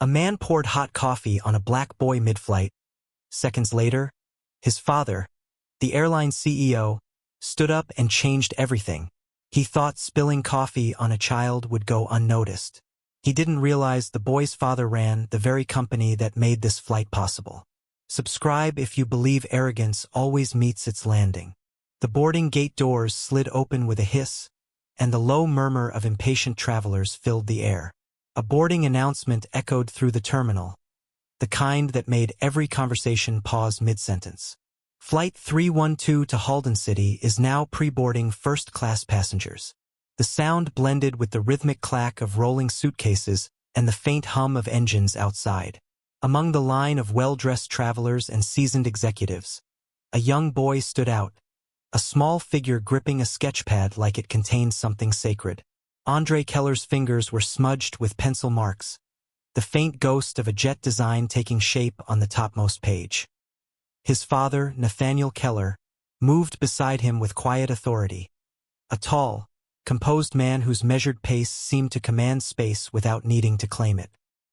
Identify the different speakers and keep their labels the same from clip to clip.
Speaker 1: A man poured hot coffee on a black boy mid-flight. Seconds later, his father, the airline CEO, stood up and changed everything. He thought spilling coffee on a child would go unnoticed. He didn't realize the boy's father ran the very company that made this flight possible. Subscribe if you believe arrogance always meets its landing. The boarding gate doors slid open with a hiss, and the low murmur of impatient travelers filled the air. A boarding announcement echoed through the terminal, the kind that made every conversation pause mid-sentence. Flight 312 to Halden City is now pre-boarding first-class passengers. The sound blended with the rhythmic clack of rolling suitcases and the faint hum of engines outside. Among the line of well-dressed travelers and seasoned executives, a young boy stood out, a small figure gripping a sketchpad like it contained something sacred. Andre Keller's fingers were smudged with pencil marks, the faint ghost of a jet design taking shape on the topmost page. His father, Nathaniel Keller, moved beside him with quiet authority, a tall, composed man whose measured pace seemed to command space without needing to claim it.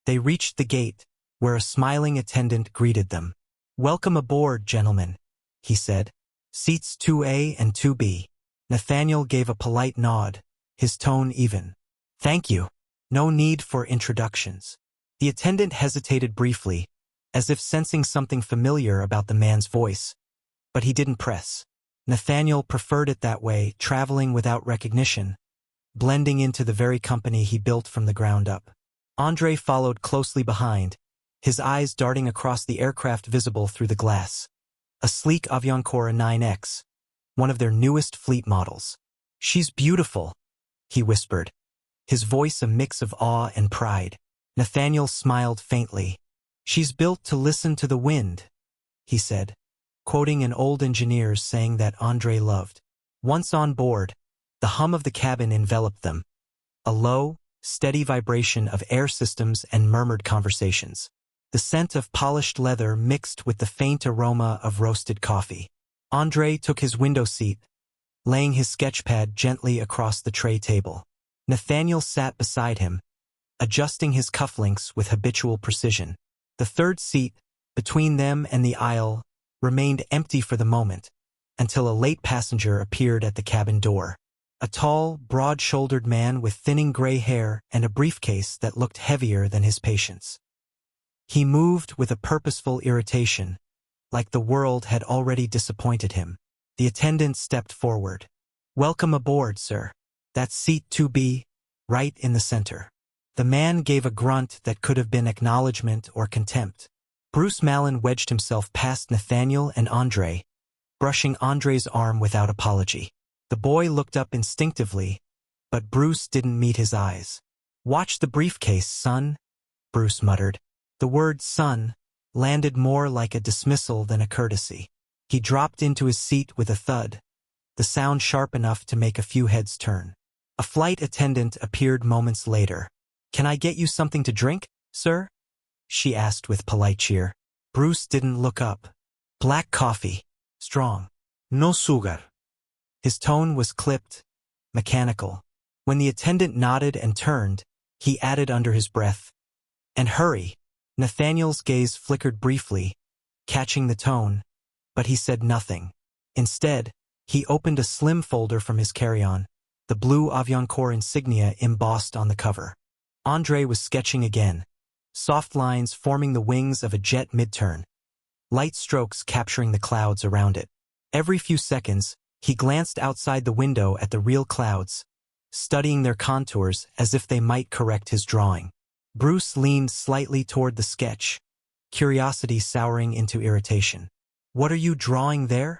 Speaker 1: They reached the gate, where a smiling attendant greeted them. "Welcome aboard, gentlemen," he said. "Seats 2A and 2B. Nathaniel gave a polite nod, his tone even. "Thank you. No need for introductions." The attendant hesitated briefly, as if sensing something familiar about the man's voice, but he didn't press. Nathaniel preferred it that way, traveling without recognition, blending into the very company he built from the ground up. Andre followed closely behind, his eyes darting across the aircraft visible through the glass. A sleek Aviancora 9X, one of their newest fleet models. "She's beautiful," he whispered, his voice a mix of awe and pride. Nathaniel smiled faintly. "She's built to listen to the wind," he said, quoting an old engineer's saying that Andre loved. Once on board, the hum of the cabin enveloped them, a low, steady vibration of air systems and murmured conversations. The scent of polished leather mixed with the faint aroma of roasted coffee. Andre took his window seat, laying his sketchpad gently across the tray table. Nathaniel sat beside him, adjusting his cufflinks with habitual precision. The third seat, between them and the aisle, remained empty for the moment, until a late passenger appeared at the cabin door. A tall, broad-shouldered man with thinning gray hair and a briefcase that looked heavier than his patience. He moved with a purposeful irritation, like the world had already disappointed him. The attendant stepped forward. "Welcome aboard, sir. That's seat 2B, right in the center." The man gave a grunt that could have been acknowledgement or contempt. Bruce Mallon wedged himself past Nathaniel and Andre, brushing Andre's arm without apology. The boy looked up instinctively, but Bruce didn't meet his eyes. "Watch the briefcase, son," Bruce muttered. The word "son" landed more like a dismissal than a courtesy. He dropped into his seat with a thud, the sound sharp enough to make a few heads turn. A flight attendant appeared moments later. "Can I get you something to drink, sir?" she asked with polite cheer. Bruce didn't look up. "Black coffee. Strong. No sugar." His tone was clipped, mechanical. When the attendant nodded and turned, he added under his breath, "And hurry." Nathaniel's gaze flickered briefly, catching the tone, but he said nothing. Instead, he opened a slim folder from his carry-on, the blue Aviancor insignia embossed on the cover. Andre was sketching again, soft lines forming the wings of a jet mid-turn, light strokes capturing the clouds around it. Every few seconds, he glanced outside the window at the real clouds, studying their contours as if they might correct his drawing. Bruce leaned slightly toward the sketch, curiosity souring into irritation. "What are you drawing there?"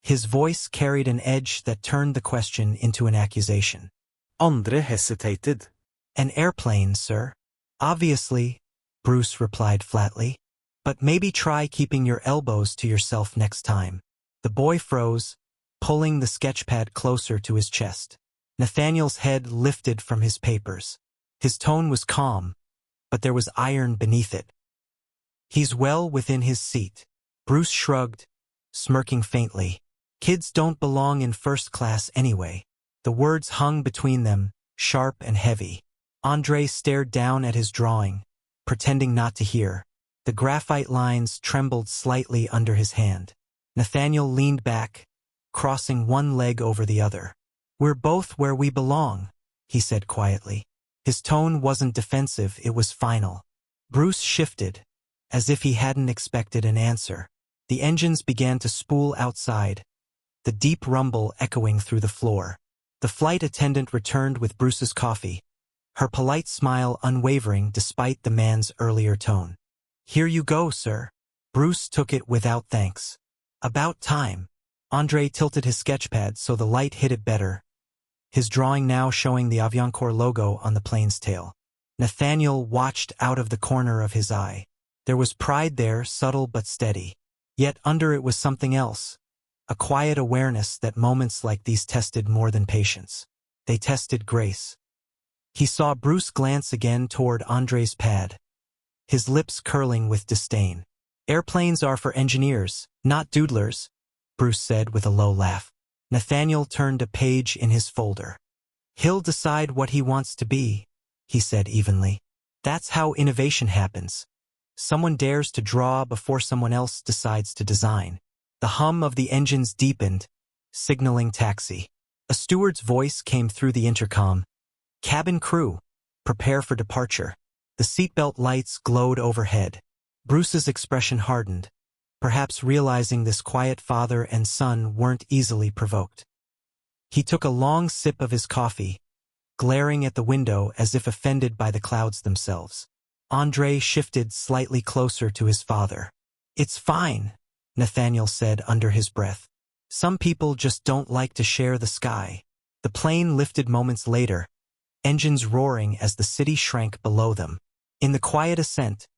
Speaker 1: His voice carried an edge that turned the question into an accusation. Andre hesitated. "An airplane, sir." "Obviously," Bruce replied flatly. "But maybe try keeping your elbows to yourself next time." The boy froze, pulling the sketchpad closer to his chest. Nathaniel's head lifted from his papers. His tone was calm, but there was iron beneath it. "He's well within his seat." Bruce shrugged, smirking faintly. "Kids don't belong in first class anyway." The words hung between them, sharp and heavy. Andre stared down at his drawing, pretending not to hear. The graphite lines trembled slightly under his hand. Nathaniel leaned back, crossing one leg over the other. "We're both where we belong," he said quietly. His tone wasn't defensive, it was final. Bruce shifted, as if he hadn't expected an answer. The engines began to spool outside, the deep rumble echoing through the floor. The flight attendant returned with Bruce's coffee, her polite smile unwavering despite the man's earlier tone. "Here you go, sir." Bruce took it without thanks. "About time." Andre tilted his sketchpad so the light hit it better, his drawing now showing the Avianca logo on the plane's tail. Nathaniel watched out of the corner of his eye. There was pride there, subtle but steady. Yet under it was something else, a quiet awareness that moments like these tested more than patience. They tested grace. He saw Bruce glance again toward Andre's pad, his lips curling with disdain. "Airplanes are for engineers, not doodlers," Bruce said with a low laugh. Nathaniel turned a page in his folder. "He'll decide what he wants to be," he said evenly. "That's how innovation happens. Someone dares to draw before someone else decides to design." The hum of the engines deepened, signaling taxi. A steward's voice came through the intercom. "Cabin crew, prepare for departure." The seatbelt lights glowed overhead. Bruce's expression hardened, perhaps realizing this quiet father and son weren't easily provoked. He took a long sip of his coffee, glaring at the window as if offended by the clouds themselves. Andre shifted slightly closer to his father. "It's fine," Nathaniel said under his breath. "Some people just don't like to share the sky." The plane lifted moments later, engines roaring as the city shrank below them. In the quiet ascent,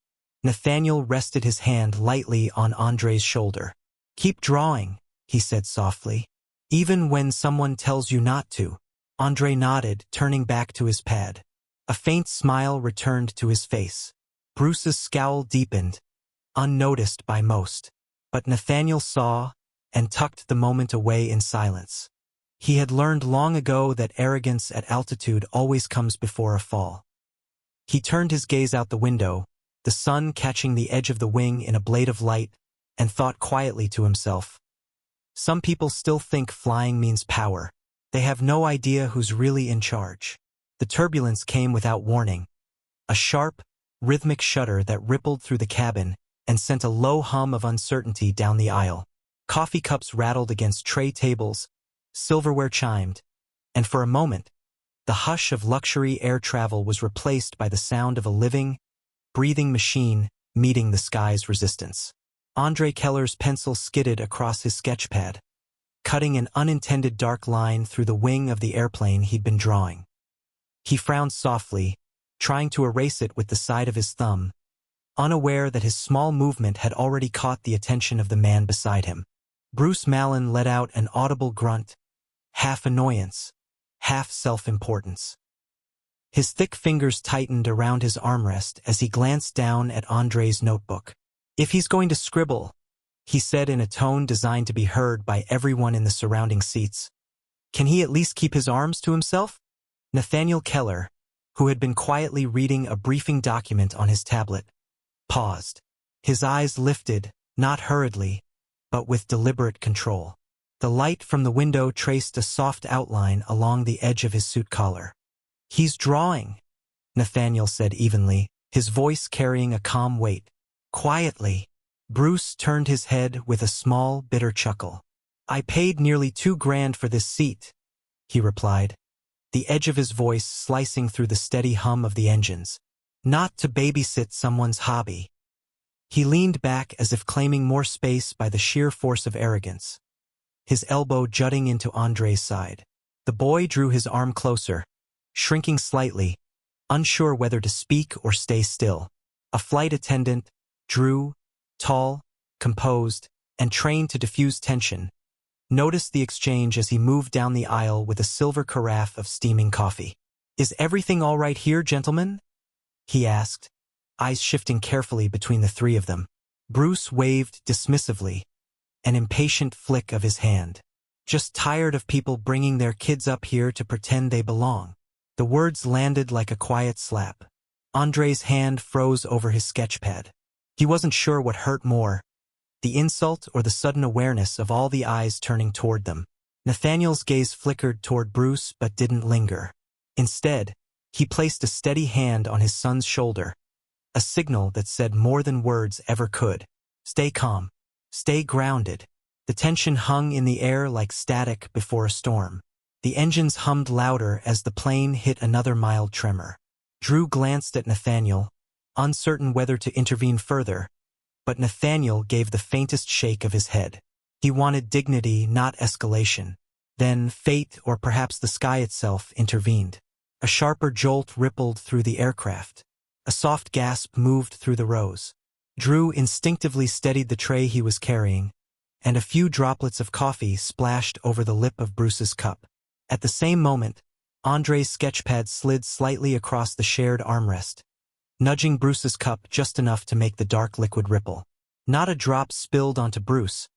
Speaker 1: Nathaniel rested his hand lightly on Andre's shoulder. "Keep drawing," he said softly. "Even when someone tells you not to." Andre nodded, turning back to his pad. A faint smile returned to his face. Bruce's scowl deepened, unnoticed by most. But Nathaniel saw and tucked the moment away in silence. He had learned long ago that arrogance at altitude always comes before a fall. He turned his gaze out the window, the sun catching the edge of the wing in a blade of light, and thought quietly to himself. Some people still think flying means power. They have no idea who's really in charge. The turbulence came without warning, a sharp, rhythmic shudder that rippled through the cabin and sent a low hum of uncertainty down the aisle. Coffee cups rattled against tray tables, silverware chimed, and for a moment, the hush of luxury air travel was replaced by the sound of a living, breathing machine meeting the sky's resistance. Andre Keller's pencil skidded across his sketchpad, cutting an unintended dark line through the wing of the airplane he'd been drawing. He frowned softly, trying to erase it with the side of his thumb, unaware that his small movement had already caught the attention of the man beside him. Bruce Mallon let out an audible grunt, half annoyance, half self-importance. His thick fingers tightened around his armrest as he glanced down at Andre's notebook. "If he's going to scribble," he said in a tone designed to be heard by everyone in the surrounding seats, "can he at least keep his arms to himself?" Nathaniel Keller, who had been quietly reading a briefing document on his tablet, paused. His eyes lifted, not hurriedly, but with deliberate control. The light from the window traced a soft outline along the edge of his suit collar. "He's drawing," Nathaniel said evenly, his voice carrying a calm weight. Quietly, Bruce turned his head with a small, bitter chuckle. "I paid nearly $2,000 for this seat," he replied, the edge of his voice slicing through the steady hum of the engines. "Not to babysit someone's hobby." He leaned back as if claiming more space by the sheer force of arrogance, his elbow jutting into Andre's side. The boy drew his arm closer, shrinking slightly, unsure whether to speak or stay still. A flight attendant, Drew, tall, composed, and trained to diffuse tension, noticed the exchange as he moved down the aisle with a silver carafe of steaming coffee. "Is everything all right here, gentlemen?" he asked, eyes shifting carefully between the three of them. Bruce waved dismissively, an impatient flick of his hand. "Just tired of people bringing their kids up here to pretend they belong." The words landed like a quiet slap. Andre's hand froze over his sketchpad. He wasn't sure what hurt more, the insult or the sudden awareness of all the eyes turning toward them. Nathaniel's gaze flickered toward Bruce but didn't linger. Instead, he placed a steady hand on his son's shoulder, a signal that said more than words ever could. Stay calm. Stay grounded. The tension hung in the air like static before a storm. The engines hummed louder as the plane hit another mild tremor. Drew glanced at Nathaniel, uncertain whether to intervene further, but Nathaniel gave the faintest shake of his head. He wanted dignity, not escalation. Then fate, or perhaps the sky itself, intervened. A sharper jolt rippled through the aircraft. A soft gasp moved through the rows. Drew instinctively steadied the tray he was carrying, and a few droplets of coffee splashed over the lip of Bruce's cup. At the same moment, Andre's sketchpad slid slightly across the shared armrest, nudging Bruce's cup just enough to make the dark liquid ripple. Not a drop spilled onto Bruce,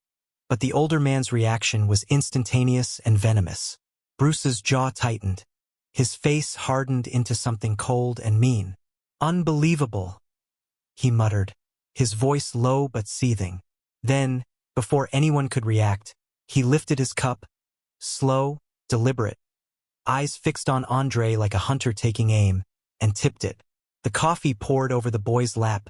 Speaker 1: but the older man's reaction was instantaneous and venomous. Bruce's jaw tightened. His face hardened into something cold and mean. "Unbelievable," he muttered, his voice low but seething. Then, before anyone could react, he lifted his cup, slow, deliberate, eyes fixed on Andre like a hunter taking aim, and tipped it. The coffee poured over the boy's lap,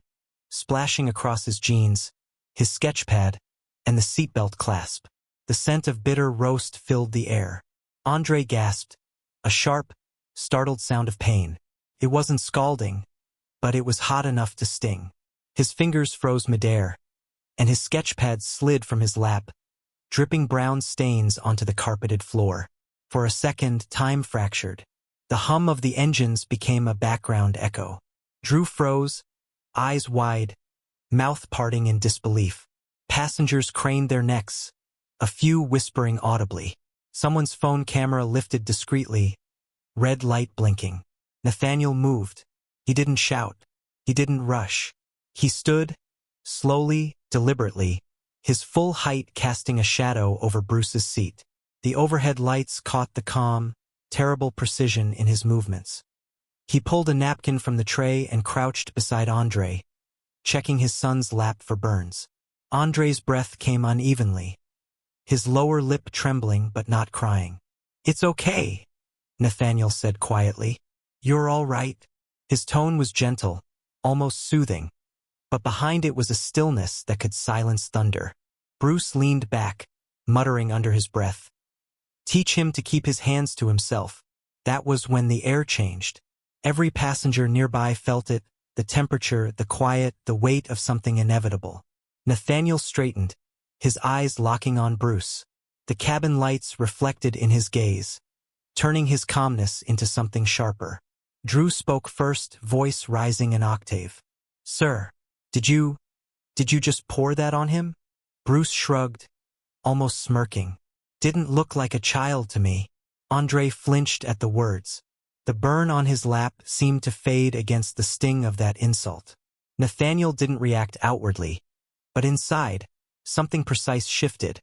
Speaker 1: splashing across his jeans, his sketchpad, and the seatbelt clasp. The scent of bitter roast filled the air. Andre gasped, a sharp, startled sound of pain. It wasn't scalding, but it was hot enough to sting. His fingers froze midair, and his sketchpad slid from his lap, dripping brown stains onto the carpeted floor. For a second, time fractured. The hum of the engines became a background echo. Drew froze, eyes wide, mouth parting in disbelief. Passengers craned their necks, a few whispering audibly. Someone's phone camera lifted discreetly, red light blinking. Nathaniel moved. He didn't shout. He didn't rush. He stood, slowly, deliberately, his full height casting a shadow over Bruce's seat. The overhead lights caught the calm, terrible precision in his movements. He pulled a napkin from the tray and crouched beside Andre, checking his son's lap for burns. Andre's breath came unevenly, his lower lip trembling but not crying. "It's okay," Nathaniel said quietly. "You're all right." His tone was gentle, almost soothing, but behind it was a stillness that could silence thunder. Bruce leaned back, muttering under his breath. Teach him to keep his hands to himself. That was when the air changed. Every passenger nearby felt it, the temperature, the quiet, the weight of something inevitable. Nathaniel straightened, his eyes locking on Bruce. The cabin lights reflected in his gaze, turning his calmness into something sharper. Drew spoke first, voice rising an octave. "Sir, did you just pour that on him?" Bruce shrugged, almost smirking. "Didn't look like a child to me." Andre flinched at the words. The burn on his lap seemed to fade against the sting of that insult. Nathaniel didn't react outwardly, but inside, something precise shifted,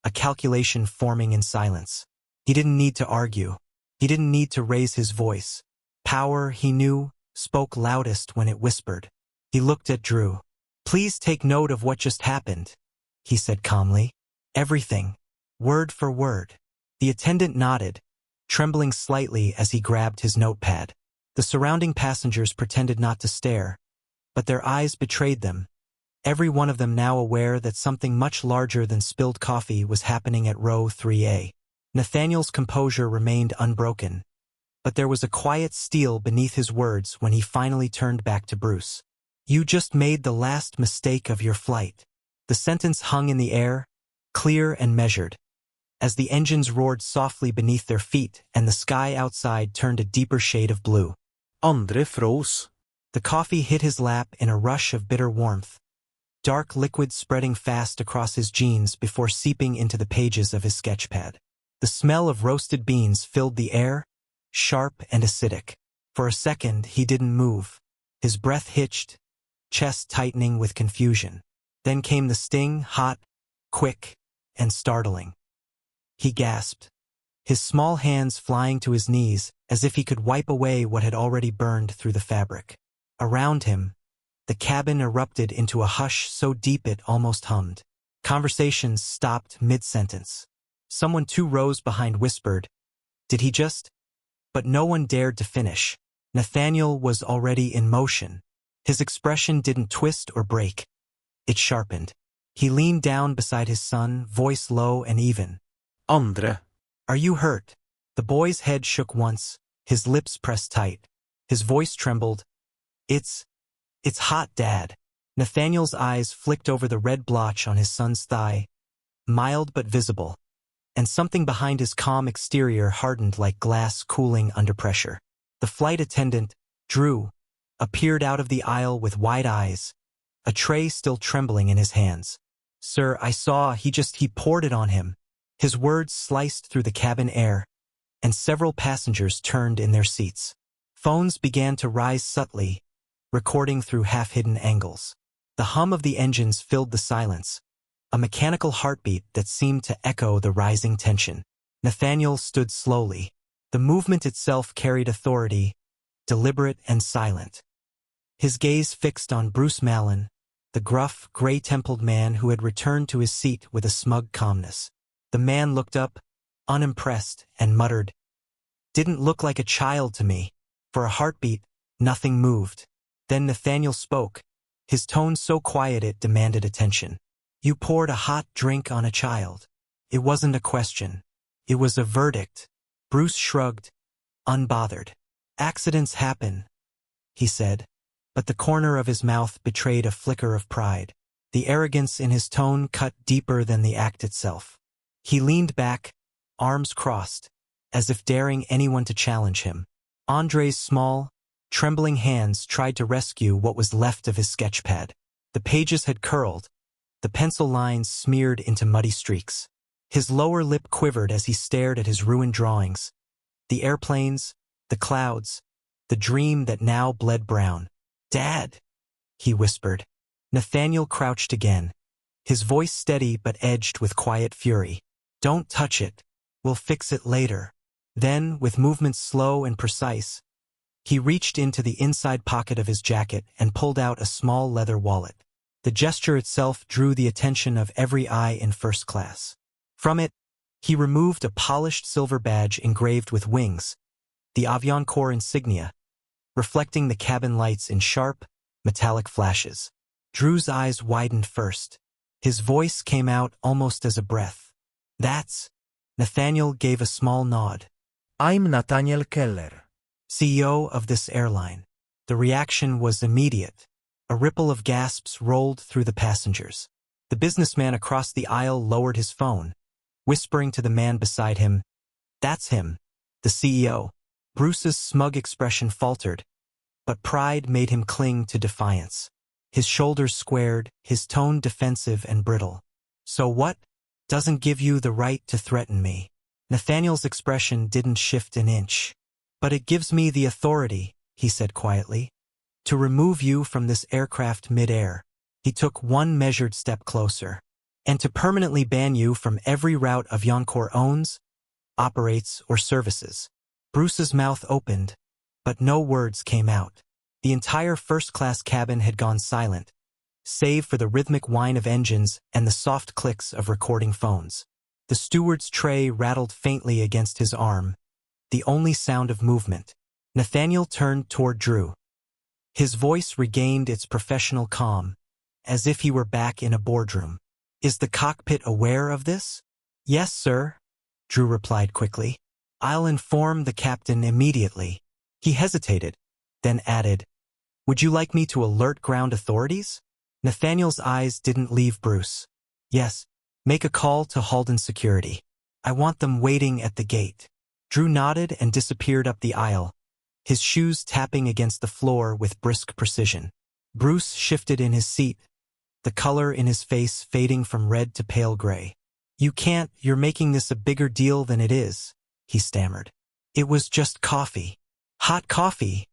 Speaker 1: a calculation forming in silence. He didn't need to argue. He didn't need to raise his voice. Power, he knew, spoke loudest when it whispered. He looked at Drew. "Please take note of what just happened," he said calmly. "Everything. Word for word." The attendant nodded, trembling slightly as he grabbed his notepad. The surrounding passengers pretended not to stare, but their eyes betrayed them, every one of them now aware that something much larger than spilled coffee was happening at row 3A. Nathaniel's composure remained unbroken, but there was a quiet steel beneath his words when he finally turned back to Bruce. "You just made the last mistake of your flight." The sentence hung in the air, clear and measured, as the engines roared softly beneath their feet and the sky outside turned a deeper shade of blue.
Speaker 2: Andre froze.
Speaker 1: The coffee hit his lap in a rush of bitter warmth, dark liquid spreading fast across his jeans before seeping into the pages of his sketchpad. The smell of roasted beans filled the air, sharp and acidic. For a second, he didn't move. His breath hitched, chest tightening with confusion. Then came the sting, hot, quick, and startling. He gasped, his small hands flying to his knees as if he could wipe away what had already burned through the fabric. Around him, the cabin erupted into a hush so deep it almost hummed. Conversations stopped mid-sentence. Someone 2 rows behind whispered, "Did he just?" But no one dared to finish. Nathaniel was already in motion. His expression didn't twist or break. It sharpened. He leaned down beside his son, voice low and even.
Speaker 2: Andre.
Speaker 1: "Are you hurt?" The boy's head shook once, his lips pressed tight. His voice trembled. It's hot, Dad." Nathaniel's eyes flicked over the red blotch on his son's thigh, mild but visible, and something behind his calm exterior hardened like glass cooling under pressure. The flight attendant, Drew, appeared out of the aisle with wide eyes, a tray still trembling in his hands. "Sir, I saw, he poured it on him." His words sliced through the cabin air, and several passengers turned in their seats. Phones began to rise subtly, recording through half-hidden angles. The hum of the engines filled the silence, a mechanical heartbeat that seemed to echo the rising tension. Nathaniel stood slowly. The movement itself carried authority, deliberate and silent. His gaze fixed on Bruce Mallon, the gruff, gray-templed man who had returned to his seat with a smug calmness. The man looked up, unimpressed, and muttered, "Didn't look like a child to me." For a heartbeat, nothing moved. Then Nathaniel spoke, his tone so quiet it demanded attention. "You poured a hot drink on a child." It wasn't a question. It was a verdict. Bruce shrugged, unbothered. "Accidents happen," he said, but the corner of his mouth betrayed a flicker of pride. The arrogance in his tone cut deeper than the act itself. He leaned back, arms crossed, as if daring anyone to challenge him. Andre's small, trembling hands tried to rescue what was left of his sketchpad. The pages had curled, the pencil lines smeared into muddy streaks. His lower lip quivered as he stared at his ruined drawings. The airplanes, the clouds, the dream that now bled brown. "Dad," he whispered. Nathaniel crouched again, his voice steady but edged with quiet fury. "Don't touch it. We'll fix it later." Then, with movements slow and precise, he reached into the inside pocket of his jacket and pulled out a small leather wallet. The gesture itself drew the attention of every eye in first class. From it, he removed a polished silver badge engraved with wings, the Avion Corps insignia, reflecting the cabin lights in sharp, metallic flashes. Drew's eyes widened first. His voice came out almost as a breath. "That's..." Nathaniel gave a small nod.
Speaker 2: I'm Nathaniel Keller,
Speaker 1: "CEO of this airline." The reaction was immediate. A ripple of gasps rolled through the passengers. The businessman across the aisle lowered his phone, whispering to the man beside him, "That's him, the CEO." Bruce's smug expression faltered, but pride made him cling to defiance. His shoulders squared, his tone defensive and brittle. "So what? Doesn't give you the right to threaten me." Nathaniel's expression didn't shift an inch. "But it gives me the authority," he said quietly, "to remove you from this aircraft mid-air." He took one measured step closer. "And to permanently ban you from every route Avion Corps owns, operates, or services." Bruce's mouth opened, but no words came out. The entire first-class cabin had gone silent, save for the rhythmic whine of engines and the soft clicks of recording phones. The steward's tray rattled faintly against his arm, the only sound of movement. Nathaniel turned toward Drew. His voice regained its professional calm, as if he were back in a boardroom. "Is the cockpit aware of this?" "Yes, sir," Drew replied quickly. "I'll inform the captain immediately." He hesitated, then added, "Would you like me to alert ground authorities?" Nathaniel's eyes didn't leave Bruce. "Yes, make a call to Halden Security. I want them waiting at the gate." Drew nodded and disappeared up the aisle, his shoes tapping against the floor with brisk precision. Bruce shifted in his seat, the color in his face fading from red to pale gray. "You can't, you're making this a bigger deal than it is," he stammered. "It was just coffee." "Hot coffee,"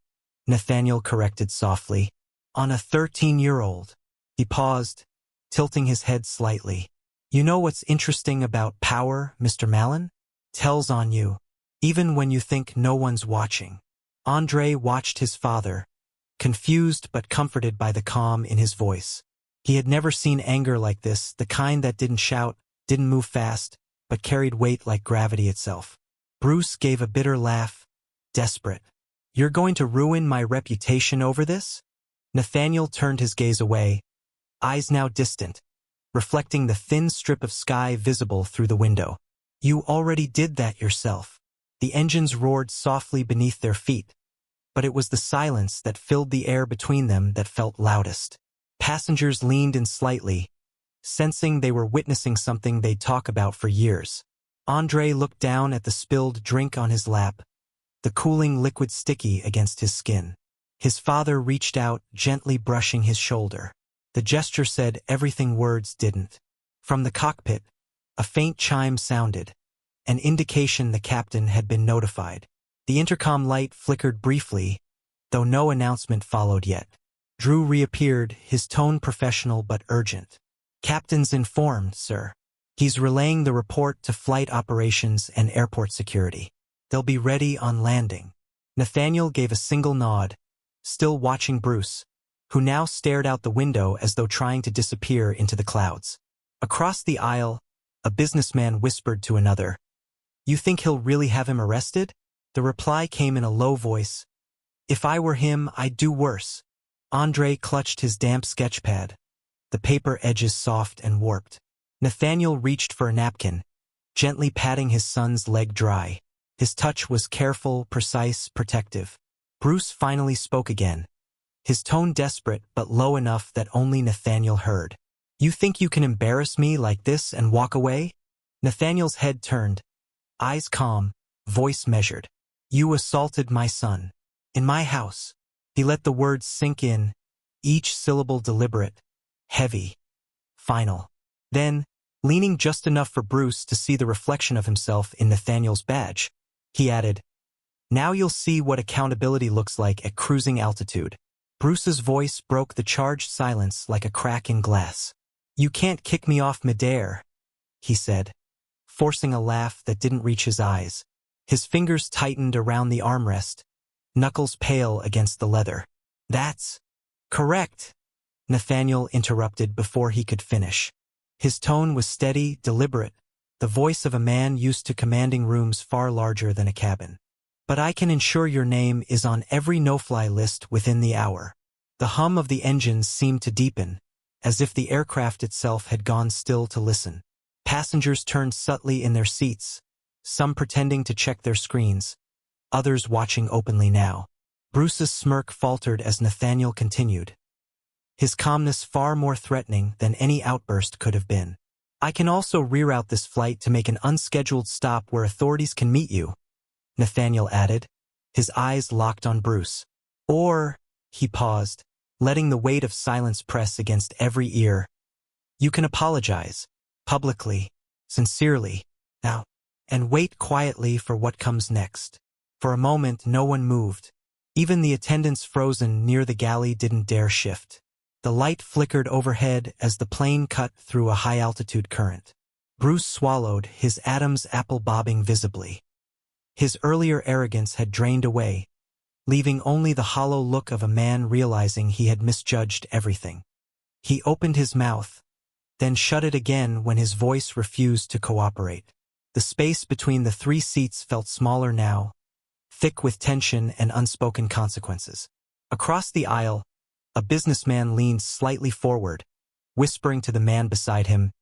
Speaker 1: Nathaniel corrected softly, "on a 13-year-old. He paused, tilting his head slightly. "You know what's interesting about power, Mr. Mallon? Tells on you, even when you think no one's watching." Andre watched his father, confused but comforted by the calm in his voice. He had never seen anger like this, the kind that didn't shout, didn't move fast, but carried weight like gravity itself. Bruce gave a bitter laugh, desperate. "You're going to ruin my reputation over this?" Nathaniel turned his gaze away, eyes now distant, reflecting the thin strip of sky visible through the window. "You already did that yourself." The engines roared softly beneath their feet, but it was the silence that filled the air between them that felt loudest. Passengers leaned in slightly, sensing they were witnessing something they'd talk about for years. Andre looked down at the spilled drink on his lap, the cooling liquid sticky against his skin. His father reached out, gently brushing his shoulder. The gesture said everything words didn't. From the cockpit, a faint chime sounded, an indication the captain had been notified. The intercom light flickered briefly, though no announcement followed yet. Drew reappeared, his tone professional but urgent. "Captain's informed, sir. He's relaying the report to flight operations and airport security. They'll be ready on landing." Nathaniel gave a single nod, still watching Bruce, who now stared out the window as though trying to disappear into the clouds. Across the aisle, a businessman whispered to another, "You think he'll really have him arrested?" The reply came in a low voice, "If I were him, I'd do worse." Andre clutched his damp sketchpad, the paper edges soft and warped. Nathaniel reached for a napkin, gently patting his son's leg dry. His touch was careful, precise, protective. Bruce finally spoke again, his tone desperate but low enough that only Nathaniel heard. "You think you can embarrass me like this and walk away?" Nathaniel's head turned, eyes calm, voice measured. "You assaulted my son. In my house." He let the words sink in, each syllable deliberate, heavy, final. Then, leaning just enough for Bruce to see the reflection of himself in Nathaniel's badge, he added, "Now you'll see what accountability looks like at cruising altitude." Bruce's voice broke the charged silence like a crack in glass. "You can't kick me off midair," he said, forcing a laugh that didn't reach his eyes. His fingers tightened around the armrest, knuckles pale against the leather. "That's correct," Nathaniel interrupted before he could finish. His tone was steady, deliberate, the voice of a man used to commanding rooms far larger than a cabin. "But I can ensure your name is on every no-fly list within the hour." The hum of the engines seemed to deepen, as if the aircraft itself had gone still to listen. Passengers turned subtly in their seats, some pretending to check their screens, others watching openly now. Bruce's smirk faltered as Nathaniel continued, his calmness far more threatening than any outburst could have been. "I can also reroute this flight to make an unscheduled stop where authorities can meet you," Nathaniel added, his eyes locked on Bruce. "Or," he paused, letting the weight of silence press against every ear, "you can apologize, publicly, sincerely, now, and wait quietly for what comes next." For a moment no one moved. Even the attendants frozen near the galley didn't dare shift. The light flickered overhead as the plane cut through a high-altitude current. Bruce swallowed, his Adam's apple bobbing visibly. His earlier arrogance had drained away, leaving only the hollow look of a man realizing he had misjudged everything. He opened his mouth, then shut it again when his voice refused to cooperate. The space between the three seats felt smaller now, thick with tension and unspoken consequences. Across the aisle, a businessman leaned slightly forward, whispering to the man beside him,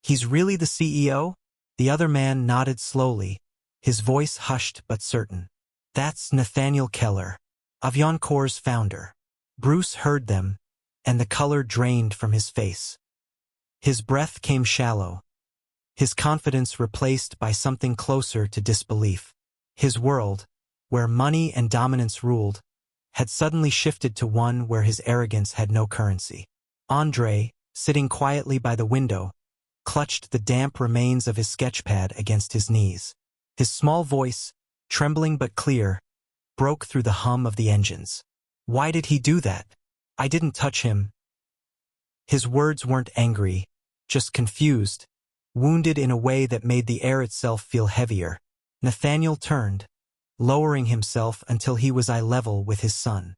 Speaker 1: "He's really the CEO?" The other man nodded slowly, his voice hushed but certain. "That's Nathaniel Keller, Aviancor's founder." Bruce heard them, and the color drained from his face. His breath came shallow, his confidence replaced by something closer to disbelief. His world, where money and dominance ruled, had suddenly shifted to one where his arrogance had no currency. Andre, sitting quietly by the window, clutched the damp remains of his sketchpad against his knees. His small voice, trembling but clear, broke through the hum of the engines. "Why did he do that? I didn't touch him." His words weren't angry, just confused, wounded in a way that made the air itself feel heavier. Nathaniel turned, lowering himself until he was eye level with his son.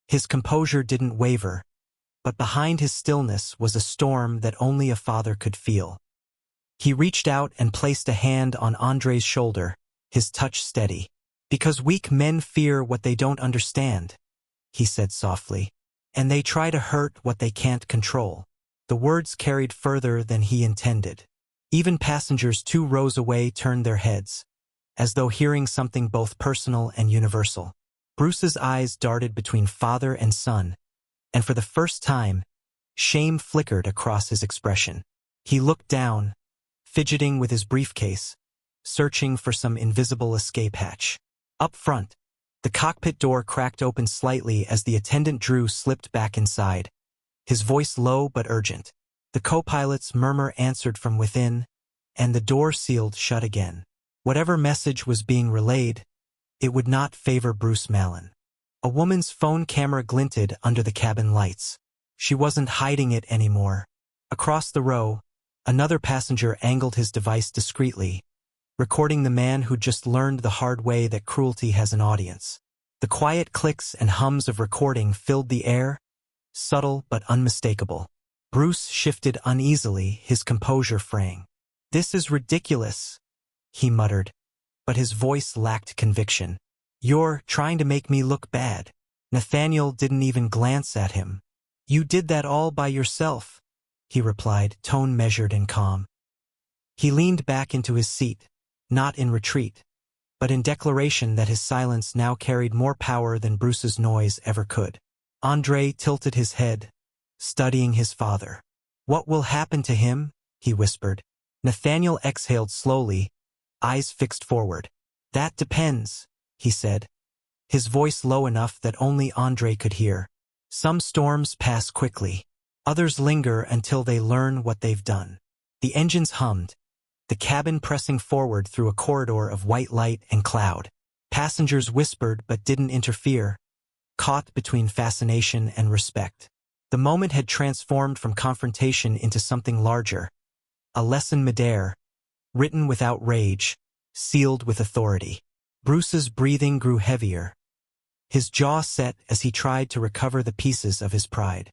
Speaker 1: His composure didn't waver, but behind his stillness was a storm that only a father could feel. He reached out and placed a hand on Andre's shoulder, his touch steady. "Because weak men fear what they don't understand," he said softly, "and they try to hurt what they can't control." The words carried further than he intended. Even passengers 2 rows away turned their heads, as though hearing something both personal and universal. Bruce's eyes darted between father and son, and for the first time, shame flickered across his expression. He looked down, fidgeting with his briefcase, searching for some invisible escape hatch. Up front, the cockpit door cracked open slightly as the attendant Drew slipped back inside, his voice low but urgent. The co-pilot's murmur answered from within, and the door sealed shut again. Whatever message was being relayed, it would not favor Bruce Mallon. A woman's phone camera glinted under the cabin lights. She wasn't hiding it anymore. Across the row, another passenger angled his device discreetly, recording the man who'd just learned the hard way that cruelty has an audience. The quiet clicks and hums of recording filled the air, subtle but unmistakable. Bruce shifted uneasily, his composure fraying. "This is ridiculous," he muttered, but his voice lacked conviction. "You're trying to make me look bad." Nathaniel didn't even glance at him. "You did that all by yourself," he replied, tone measured and calm. He leaned back into his seat, not in retreat, but in declaration that his silence now carried more power than Bruce's noise ever could. Andre tilted his head, studying his father. "What will happen to him?" he whispered. Nathaniel exhaled slowly, eyes fixed forward. "That depends," he said, his voice low enough that only Andre could hear. "Some storms pass quickly. Others linger until they learn what they've done." The engines hummed, the cabin pressing forward through a corridor of white light and cloud. Passengers whispered but didn't interfere, caught between fascination and respect. The moment had transformed from confrontation into something larger, a lesson midair, written without rage, sealed with authority. Bruce's breathing grew heavier, his jaw set as he tried to recover the pieces of his pride.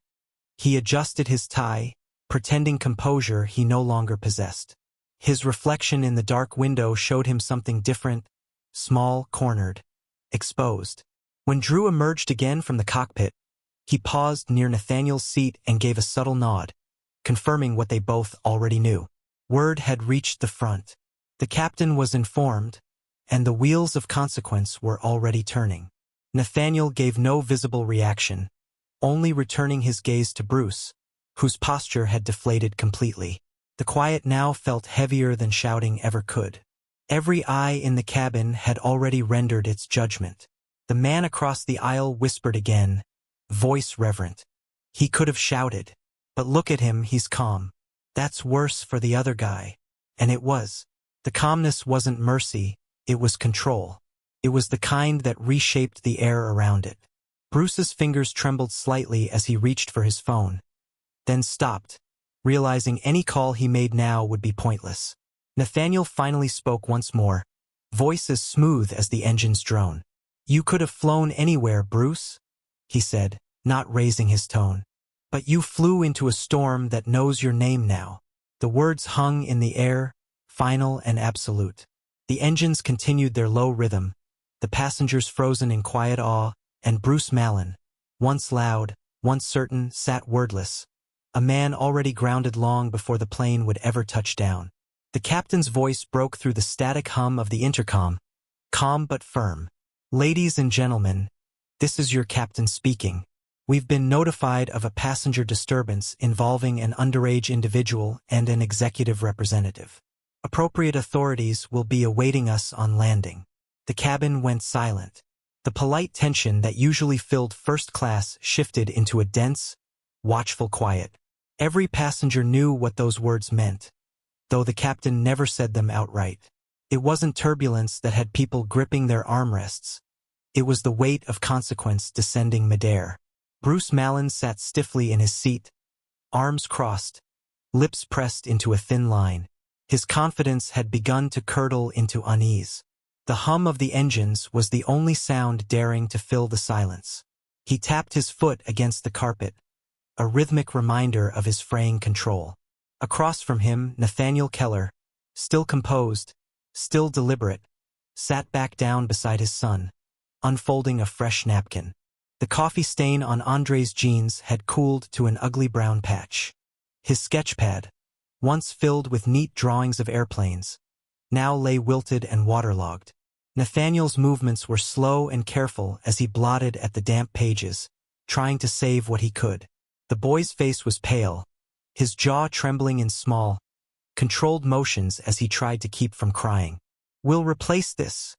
Speaker 1: He adjusted his tie, pretending composure he no longer possessed. His reflection in the dark window showed him something different, small, cornered, exposed. When Drew emerged again from the cockpit, he paused near Nathaniel's seat and gave a subtle nod, confirming what they both already knew. Word had reached the front. The captain was informed, and the wheels of consequence were already turning. Nathaniel gave no visible reaction, only returning his gaze to Bruce, whose posture had deflated completely. The quiet now felt heavier than shouting ever could. Every eye in the cabin had already rendered its judgment. The man across the aisle whispered again, voice reverent. He could have shouted, but look at him, he's calm. That's worse for the other guy. And it was. The calmness wasn't mercy, it was control. It was the kind that reshaped the air around it. Bruce's fingers trembled slightly as he reached for his phone, then stopped, realizing any call he made now would be pointless. Nathaniel finally spoke once more, voice as smooth as the engine's drone. "You could have flown anywhere, Bruce," he said, not raising his tone. "But you flew into a storm that knows your name now." The words hung in the air, final and absolute. The engines continued their low rhythm, the passengers frozen in quiet awe, and Bruce Mallon, once loud, once certain, sat wordless, a man already grounded long before the plane would ever touch down. The captain's voice broke through the static hum of the intercom, calm but firm. "Ladies and gentlemen, this is your captain speaking. We've been notified of a passenger disturbance involving an underage individual and an executive representative. Appropriate authorities will be awaiting us on landing." The cabin went silent. The polite tension that usually filled first class shifted into a dense, watchful quiet. Every passenger knew what those words meant, though the captain never said them outright. It wasn't turbulence that had people gripping their armrests. It was the weight of consequence descending midair. Bruce Mallon sat stiffly in his seat, arms crossed, lips pressed into a thin line. His confidence had begun to curdle into unease. The hum of the engines was the only sound daring to fill the silence. He tapped his foot against the carpet, a rhythmic reminder of his fraying control. Across from him, Nathaniel Keller, still composed, still deliberate, sat back down beside his son, unfolding a fresh napkin. The coffee stain on Andre's jeans had cooled to an ugly brown patch. His sketchpad, once filled with neat drawings of airplanes, now lay wilted and waterlogged. Nathaniel's movements were slow and careful as he blotted at the damp pages, trying to save what he could. The boy's face was pale, his jaw trembling in small, controlled motions as he tried to keep from crying. "We'll replace this,"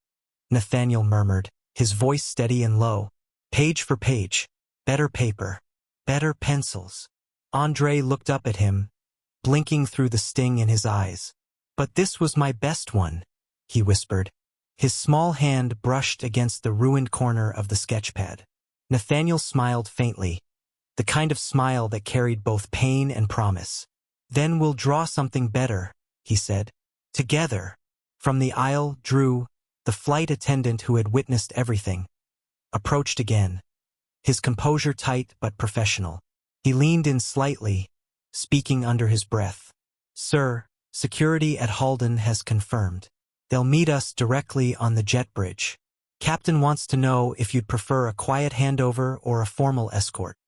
Speaker 1: Nathaniel murmured, his voice steady and low. "Page for page, better paper, better pencils." Andre looked up at him, blinking through the sting in his eyes. "But this was my best one," he whispered. His small hand brushed against the ruined corner of the sketchpad. Nathaniel smiled faintly, the kind of smile that carried both pain and promise. "Then we'll draw something better," he said. "Together." From the aisle, Drew, the flight attendant who had witnessed everything, approached again, his composure tight but professional. He leaned in slightly, speaking under his breath. "Sir, security at Halden has confirmed. They'll meet us directly on the jet bridge. Captain wants to know if you'd prefer a quiet handover or a formal escort."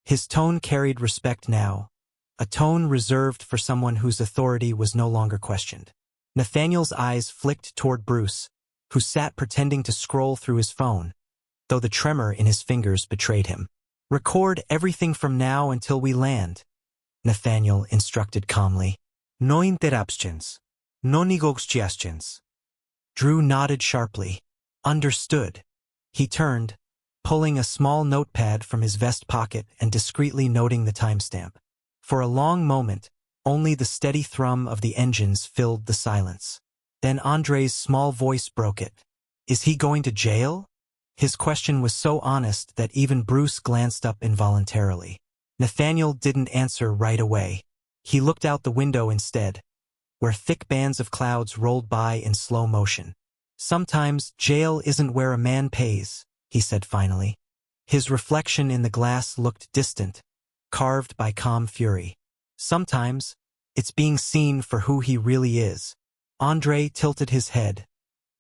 Speaker 1: His tone carried respect now, a tone reserved for someone whose authority was no longer questioned. Nathaniel's eyes flicked toward Bruce, who sat pretending to scroll through his phone, though the tremor in his fingers betrayed him. "Record everything from now until we land," Nathaniel instructed calmly.
Speaker 2: No interruptions. No negotiations.
Speaker 1: Drew nodded sharply. "Understood." He turned, pulling a small notepad from his vest pocket and discreetly noting the timestamp. For a long moment, only the steady thrum of the engines filled the silence. Then Andre's small voice broke it. "Is he going to jail?" His question was so honest that even Bruce glanced up involuntarily. Nathaniel didn't answer right away. He looked out the window instead, where thick bands of clouds rolled by in slow motion. "Sometimes jail isn't where a man pays," he said finally. His reflection in the glass looked distant, carved by calm fury. "Sometimes it's being seen for who he really is." Andre tilted his head,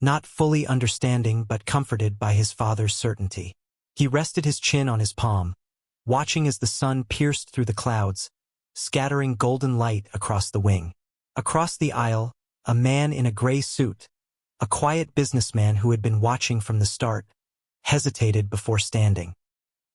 Speaker 1: not fully understanding but comforted by his father's certainty. He rested his chin on his palm, watching as the sun pierced through the clouds, scattering golden light across the wing. Across the aisle, a man in a gray suit, a quiet businessman who had been watching from the start, hesitated before standing.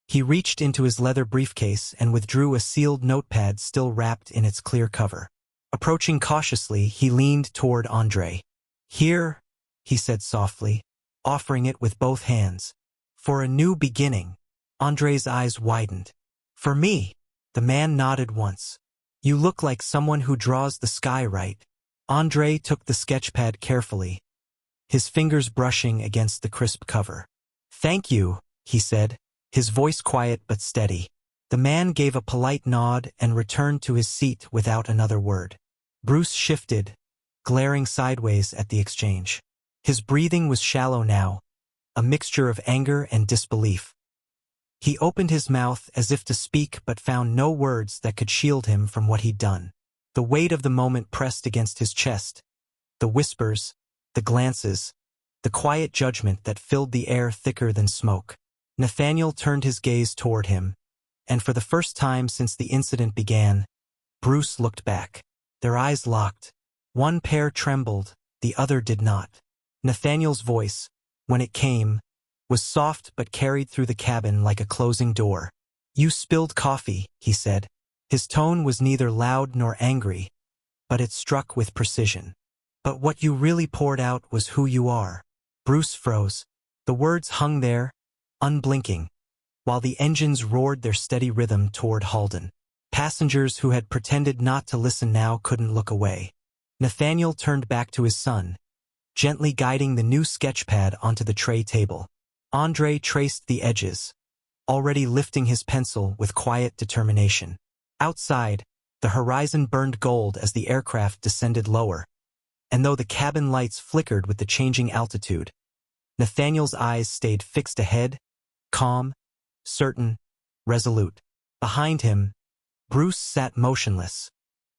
Speaker 1: He reached into his leather briefcase and withdrew a sealed notepad still wrapped in its clear cover. Approaching cautiously, he leaned toward Andre. "Here," he said softly, offering it with both hands. "For a new beginning." Andre's eyes widened. "For me?" The man nodded once. "You look like someone who draws the sky right." Andre took the sketchpad carefully, his fingers brushing against the crisp cover. "Thank you," he said, his voice quiet but steady. The man gave a polite nod and returned to his seat without another word. Bruce shifted, glaring sideways at the exchange. His breathing was shallow now, a mixture of anger and disbelief. He opened his mouth as if to speak but found no words that could shield him from what he'd done. The weight of the moment pressed against his chest, the whispers, the glances, the quiet judgment that filled the air thicker than smoke. Nathaniel turned his gaze toward him, and for the first time since the incident began, Bruce looked back. Their eyes locked. One pair trembled, the other did not. Nathaniel's voice, when it came, was soft but carried through the cabin like a closing door. "You spilled coffee," he said. His tone was neither loud nor angry, but it struck with precision. "But what you really poured out was who you are." Bruce froze. The words hung there, unblinking, while the engines roared their steady rhythm toward Halden. Passengers who had pretended not to listen now couldn't look away. Nathaniel turned back to his son, gently guiding the new sketchpad onto the tray table. Andre traced the edges, already lifting his pencil with quiet determination. Outside, the horizon burned gold as the aircraft descended lower, and though the cabin lights flickered with the changing altitude, Nathaniel's eyes stayed fixed ahead, calm, certain, resolute. Behind him, Bruce sat motionless,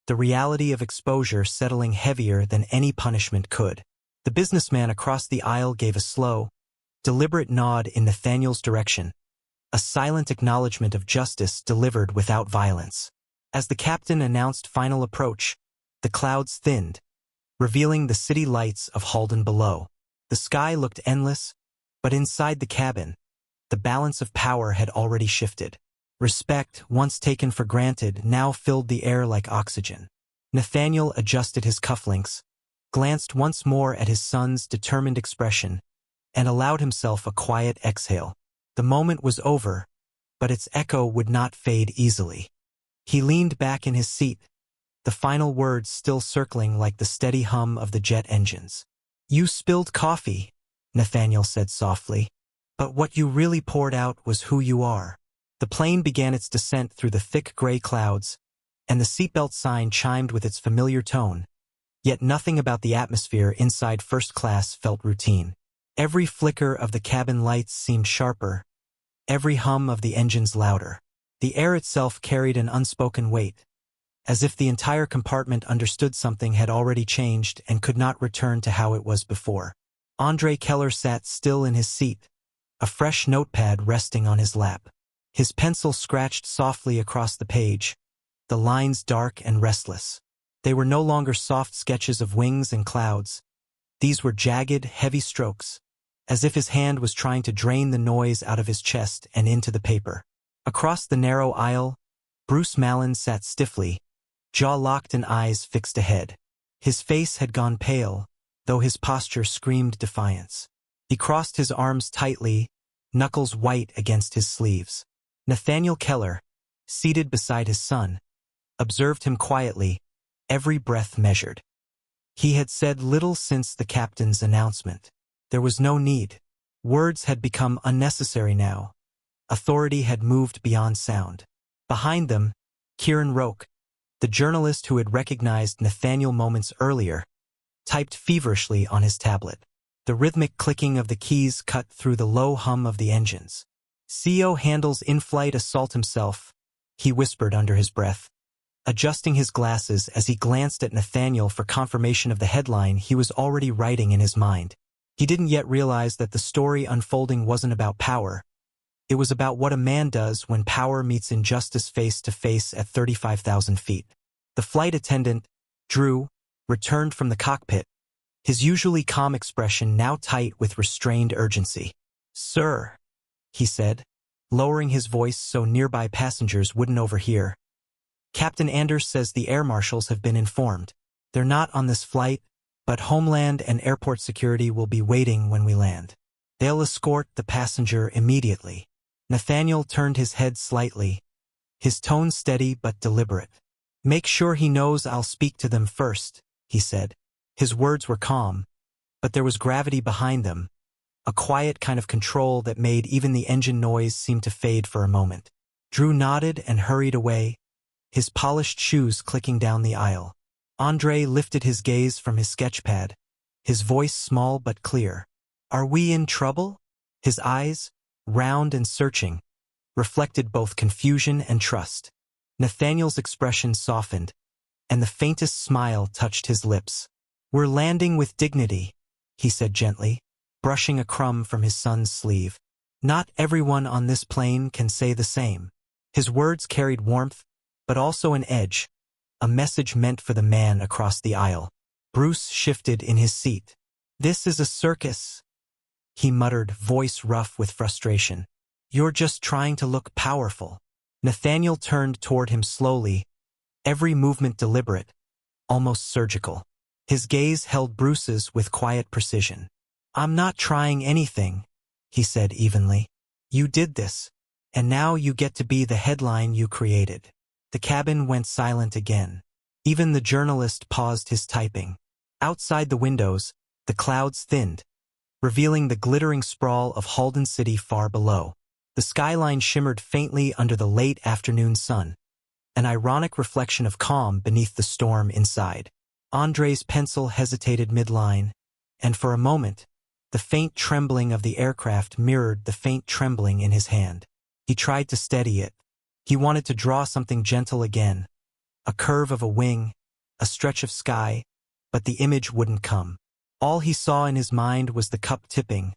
Speaker 1: the reality of exposure settling heavier than any punishment could. The businessman across the aisle gave a slow, deliberate nod in Nathaniel's direction, a silent acknowledgement of justice delivered without violence. As the captain announced final approach, the clouds thinned, revealing the city lights of Halden below. The sky looked endless, but inside the cabin, the balance of power had already shifted. Respect, once taken for granted, now filled the air like oxygen. Nathaniel adjusted his cufflinks, glanced once more at his son's determined expression, and allowed himself a quiet exhale. The moment was over, but its echo would not fade easily. He leaned back in his seat, the final words still circling like the steady hum of the jet engines. "You spilled coffee," Nathaniel said softly, "but what you really poured out was who you are." The plane began its descent through the thick gray clouds, and the seatbelt sign chimed with its familiar tone, yet nothing about the atmosphere inside first class felt routine. Every flicker of the cabin lights seemed sharper, every hum of the engines louder. The air itself carried an unspoken weight, as if the entire compartment understood something had already changed and could not return to how it was before. Andre Keller sat still in his seat, a fresh notepad resting on his lap. His pencil scratched softly across the page, the lines dark and restless. They were no longer soft sketches of wings and clouds. These were jagged, heavy strokes, as if his hand was trying to drain the noise out of his chest and into the paper. Across the narrow aisle, Bruce Mallon sat stiffly, jaw locked and eyes fixed ahead. His face had gone pale, though his posture screamed defiance. He crossed his arms tightly, knuckles white against his sleeves. Nathaniel Keller, seated beside his son, observed him quietly, every breath measured. He had said little since the captain's announcement. There was no need. Words had become unnecessary now. Authority had moved beyond sound. Behind them, Kieran Roke, the journalist who had recognized Nathaniel moments earlier, typed feverishly on his tablet. The rhythmic clicking of the keys cut through the low hum of the engines. "CO handles in-flight assault himself," he whispered under his breath, adjusting his glasses as he glanced at Nathaniel for confirmation of the headline he was already writing in his mind. He didn't yet realize that the story unfolding wasn't about power. It was about what a man does when power meets injustice face to face at 35,000 feet. The flight attendant, Drew, returned from the cockpit, his usually calm expression now tight with restrained urgency. "Sir," he said, lowering his voice so nearby passengers wouldn't overhear. "Captain Anders says the air marshals have been informed. They're not on this flight, but Homeland and airport security will be waiting when we land. They'll escort the passenger immediately." Nathaniel turned his head slightly, his tone steady but deliberate. "Make sure he knows I'll speak to them first," he said. His words were calm, but there was gravity behind them, a quiet kind of control that made even the engine noise seem to fade for a moment. Drew nodded and hurried away, his polished shoes clicking down the aisle. Andre lifted his gaze from his sketchpad, his voice small but clear. "Are we in trouble?" His eyes, round and searching, reflected both confusion and trust. Nathaniel's expression softened, and the faintest smile touched his lips. "We're landing with dignity," he said gently, brushing a crumb from his son's sleeve. "Not everyone on this plane can say the same." His words carried warmth, but also an edge, a message meant for the man across the aisle. Bruce shifted in his seat. "This is a circus," he muttered, voice rough with frustration. "You're just trying to look powerful." Nathaniel turned toward him slowly, every movement deliberate, almost surgical. His gaze held Bruce's with quiet precision. "I'm not trying anything," he said evenly. "You did this, and now you get to be the headline you created." The cabin went silent again. Even the journalist paused his typing. Outside the windows, the clouds thinned, revealing the glittering sprawl of Halden City far below. The skyline shimmered faintly under the late afternoon sun, an ironic reflection of calm beneath the storm inside. Andre's pencil hesitated mid-line, and for a moment, the faint trembling of the aircraft mirrored the faint trembling in his hand. He tried to steady it. He wanted to draw something gentle again, a curve of a wing, a stretch of sky, but the image wouldn't come. All he saw in his mind was the cup tipping,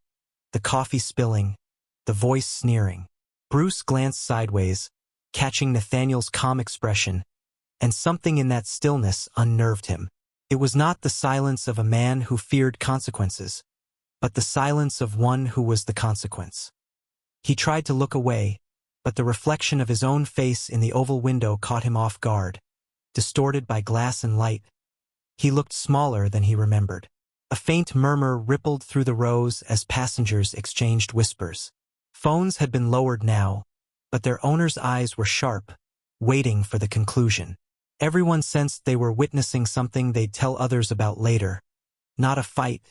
Speaker 1: the coffee spilling, the voice sneering. Bruce glanced sideways, catching Nathaniel's calm expression, and something in that stillness unnerved him. It was not the silence of a man who feared consequences, but the silence of one who was the consequence. He tried to look away, but the reflection of his own face in the oval window caught him off guard, distorted by glass and light. He looked smaller than he remembered. A faint murmur rippled through the rows as passengers exchanged whispers. Phones had been lowered now, but their owners' eyes were sharp, waiting for the conclusion. Everyone sensed they were witnessing something they'd tell others about later. Not a fight,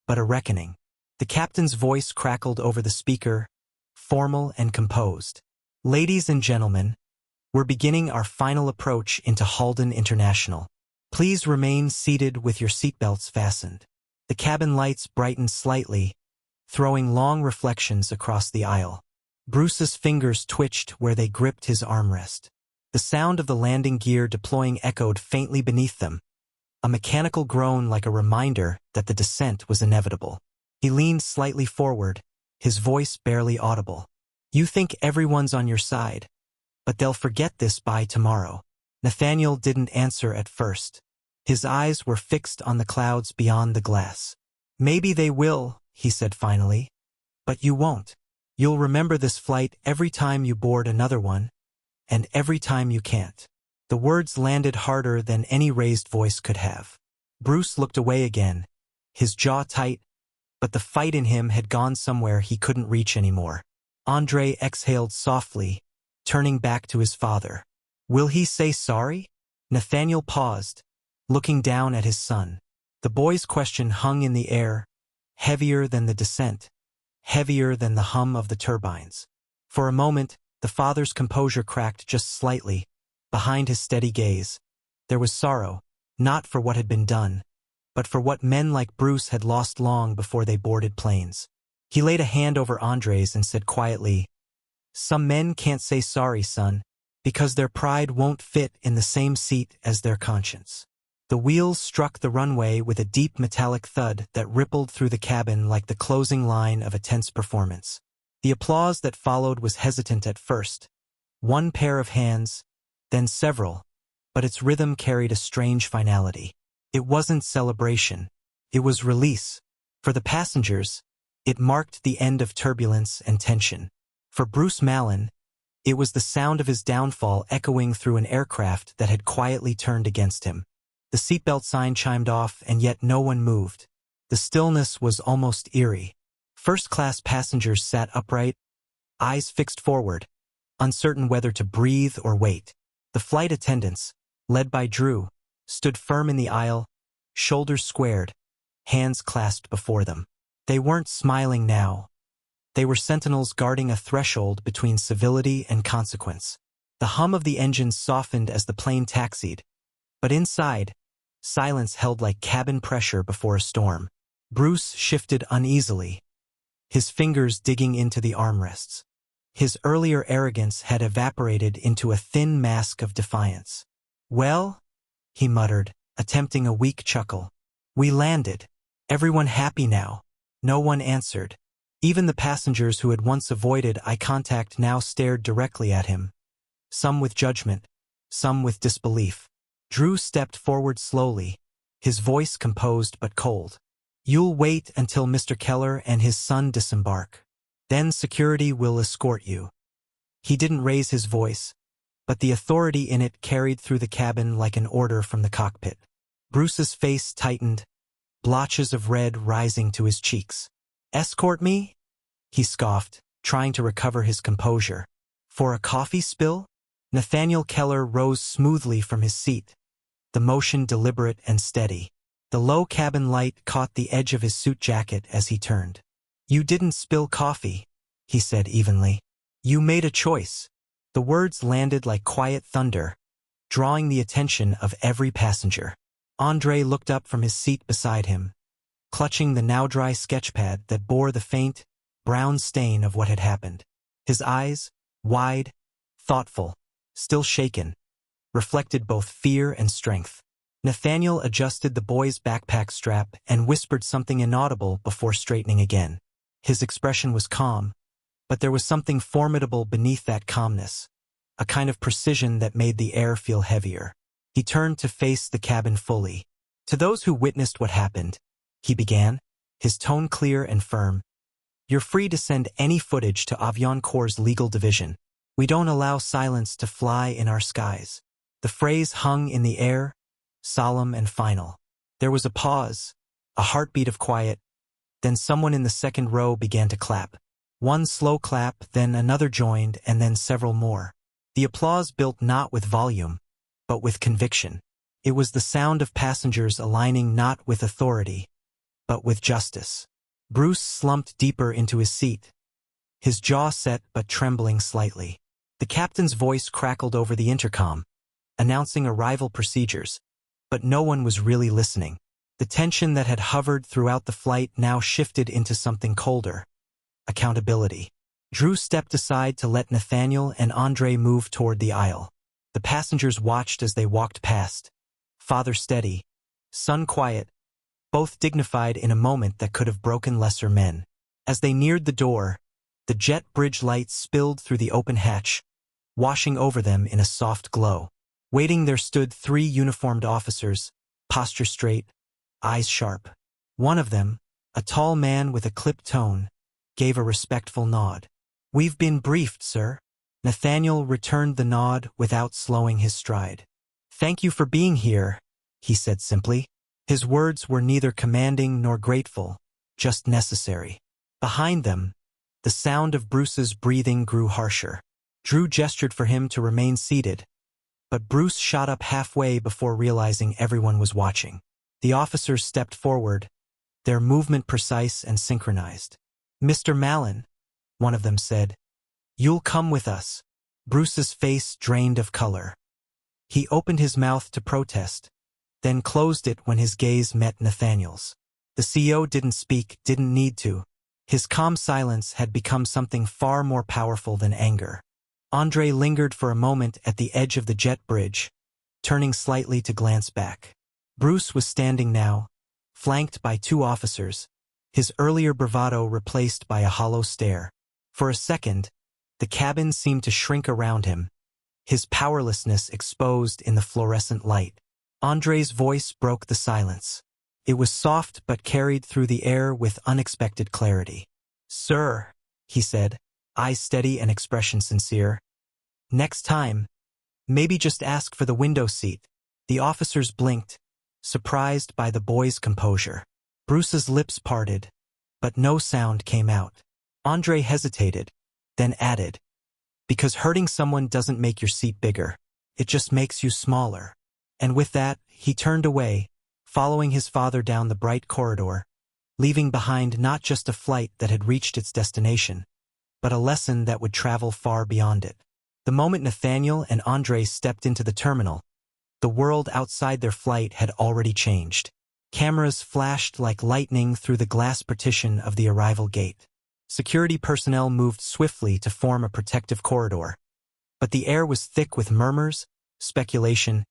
Speaker 1: but a reckoning. The captain's voice crackled over the speaker, formal and composed. Ladies and gentlemen, we're beginning our final approach into Halden International. Please remain seated with your seatbelts fastened. The cabin lights brightened slightly, throwing long reflections across the aisle. Bruce's fingers twitched where they gripped his armrest. The sound of the landing gear deploying echoed faintly beneath them, a mechanical groan like a reminder that the descent was inevitable. He leaned slightly forward, his voice barely audible. You think everyone's on your side, but they'll forget this by tomorrow. Nathaniel didn't answer at first. His eyes were fixed on the clouds beyond the glass. Maybe they will, he said finally, but you won't. You'll remember this flight every time you board another one, and every time you can't. The words landed harder than any raised voice could have. Bruce looked away again, his jaw tight, but the fight in him had gone somewhere he couldn't reach anymore. Andre exhaled softly, turning back to his father. Will he say sorry? Nathaniel paused, looking down at his son. The boy's question hung in the air, heavier than the descent, heavier than the hum of the turbines. For a moment, the father's composure cracked just slightly. Behind his steady gaze, there was sorrow, not for what had been done, but for what men like Bruce had lost long before they boarded planes. He laid a hand over Andre's and said quietly, Some men can't say sorry, son, because their pride won't fit in the same seat as their conscience. The wheels struck the runway with a deep metallic thud that rippled through the cabin like the closing line of a tense performance. The applause that followed was hesitant at first. One pair of hands, then several, but its rhythm carried a strange finality. It wasn't celebration. It was release. For the passengers, it marked the end of turbulence and tension. For Bruce Mallon, it was the sound of his downfall echoing through an aircraft that had quietly turned against him. The seatbelt sign chimed off, and yet no one moved. The stillness was almost eerie. First-class passengers sat upright, eyes fixed forward, uncertain whether to breathe or wait. The flight attendants, led by Drew, stood firm in the aisle, shoulders squared, hands clasped before them. They weren't smiling now. They were sentinels guarding a threshold between civility and consequence. The hum of the engines softened as the plane taxied, but inside, silence held like cabin pressure before a storm. Bruce shifted uneasily, his fingers digging into the armrests. His earlier arrogance had evaporated into a thin mask of defiance. Well, he muttered, attempting a weak chuckle. We landed. Everyone happy now. No one answered. Even the passengers who had once avoided eye contact now stared directly at him. Some with judgment, some with disbelief. Drew stepped forward slowly, his voice composed but cold. You'll wait until Mr. Keller and his son disembark. Then security will escort you. He didn't raise his voice, but the authority in it carried through the cabin like an order from the cockpit. Bruce's face tightened, blotches of red rising to his cheeks. Escort me? He scoffed, trying to recover his composure. For a coffee spill? Nathaniel Keller rose smoothly from his seat, the motion deliberate and steady. The low cabin light caught the edge of his suit jacket as he turned. You didn't spill coffee, he said evenly. You made a choice. The words landed like quiet thunder, drawing the attention of every passenger. Andre looked up from his seat beside him, clutching the now-dry sketchpad that bore the faint, brown stain of what had happened. His eyes, wide, thoughtful, still shaken, reflected both fear and strength. Nathaniel adjusted the boy's backpack strap and whispered something inaudible before straightening again. His expression was calm, but there was something formidable beneath that calmness, a kind of precision that made the air feel heavier. He turned to face the cabin fully. To those who witnessed what happened, he began, his tone clear and firm. You're free to send any footage to Aviancor's legal division. We don't allow silence to fly in our skies. The phrase hung in the air, solemn and final. There was a pause, a heartbeat of quiet, then someone in the second row began to clap. One slow clap, then another joined, and then several more. The applause built not with volume, but with conviction. It was the sound of passengers aligning not with authority, but with justice. Bruce slumped deeper into his seat, his jaw set but trembling slightly. The captain's voice crackled over the intercom, announcing arrival procedures, but no one was really listening. The tension that had hovered throughout the flight now shifted into something colder: accountability. Drew stepped aside to let Nathaniel and Andre move toward the aisle. The passengers watched as they walked past, father steady, son quiet, both dignified in a moment that could have broken lesser men. As they neared the door, the jet bridge lights spilled through the open hatch, washing over them in a soft glow. Waiting there stood 3 uniformed officers, posture straight, eyes sharp. One of them, a tall man with a clipped tone, gave a respectful nod. "We've been briefed, sir." Nathaniel returned the nod without slowing his stride. "Thank you for being here," he said simply. His words were neither commanding nor grateful, just necessary. Behind them, the sound of Bruce's breathing grew harsher. Drew gestured for him to remain seated, but Bruce shot up halfway before realizing everyone was watching. The officers stepped forward, their movement precise and synchronized. "Mr. Mallon," one of them said, "you'll come with us." Bruce's face drained of color. He opened his mouth to protest, then closed it when his gaze met Nathaniel's. The CEO didn't speak, didn't need to. His calm silence had become something far more powerful than anger. Andre lingered for a moment at the edge of the jet bridge, turning slightly to glance back. Bruce was standing now, flanked by 2 officers, his earlier bravado replaced by a hollow stare. For a second, the cabin seemed to shrink around him, his powerlessness exposed in the fluorescent light. Andre's voice broke the silence. It was soft but carried through the air with unexpected clarity. "Sir," he said, eyes steady and expression sincere, "next time, maybe just ask for the window seat." The officers blinked, surprised by the boy's composure. Bruce's lips parted, but no sound came out. Andre hesitated, then added, "Because hurting someone doesn't make your seat bigger. It just makes you smaller." And with that, he turned away, following his father down the bright corridor, leaving behind not just a flight that had reached its destination, but a lesson that would travel far beyond it. The moment Nathaniel and Andre stepped into the terminal, the world outside their flight had already changed. Cameras flashed like lightning through the glass partition of the arrival gate. Security personnel moved swiftly to form a protective corridor, but the air was thick with murmurs, speculation,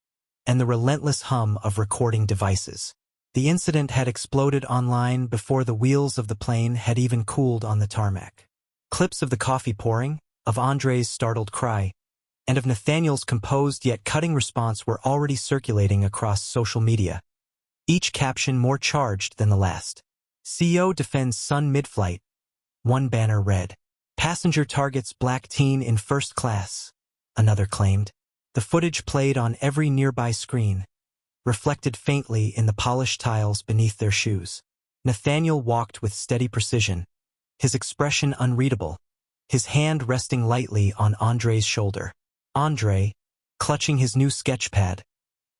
Speaker 1: and the relentless hum of recording devices. The incident had exploded online before the wheels of the plane had even cooled on the tarmac. Clips of the coffee pouring, of Andre's startled cry, and of Nathaniel's composed yet cutting response were already circulating across social media, each caption more charged than the last. "CEO defends son mid-flight," one banner read. "Passenger targets black teen in first class," another claimed. The footage played on every nearby screen, reflected faintly in the polished tiles beneath their shoes. Nathaniel walked with steady precision, his expression unreadable, his hand resting lightly on Andre's shoulder. Andre, clutching his new sketch pad,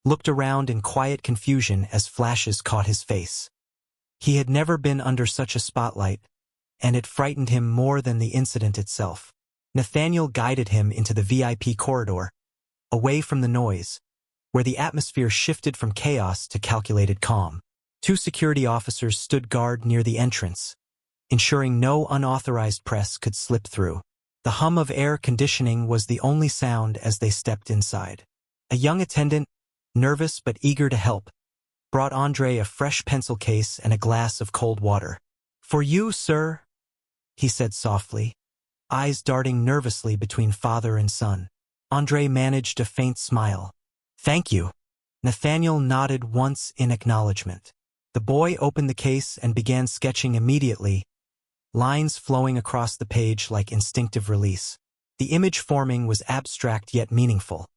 Speaker 1: looked around in quiet confusion as flashes caught his face. He had never been under such a spotlight, and it frightened him more than the incident itself. Nathaniel guided him into the VIP corridor, away from the noise, where the atmosphere shifted from chaos to calculated calm. 2 security officers stood guard near the entrance, ensuring no unauthorized press could slip through. The hum of air conditioning was the only sound as they stepped inside. A young attendant, nervous but eager to help, brought Andre a fresh pencil case and a glass of cold water. "For you, sir," he said softly, eyes darting nervously between father and son. Andre managed a faint smile. "Thank you." Nathaniel nodded once in acknowledgement. The boy opened the case and began sketching immediately, lines flowing across the page like instinctive release. The image forming was abstract yet meaningful.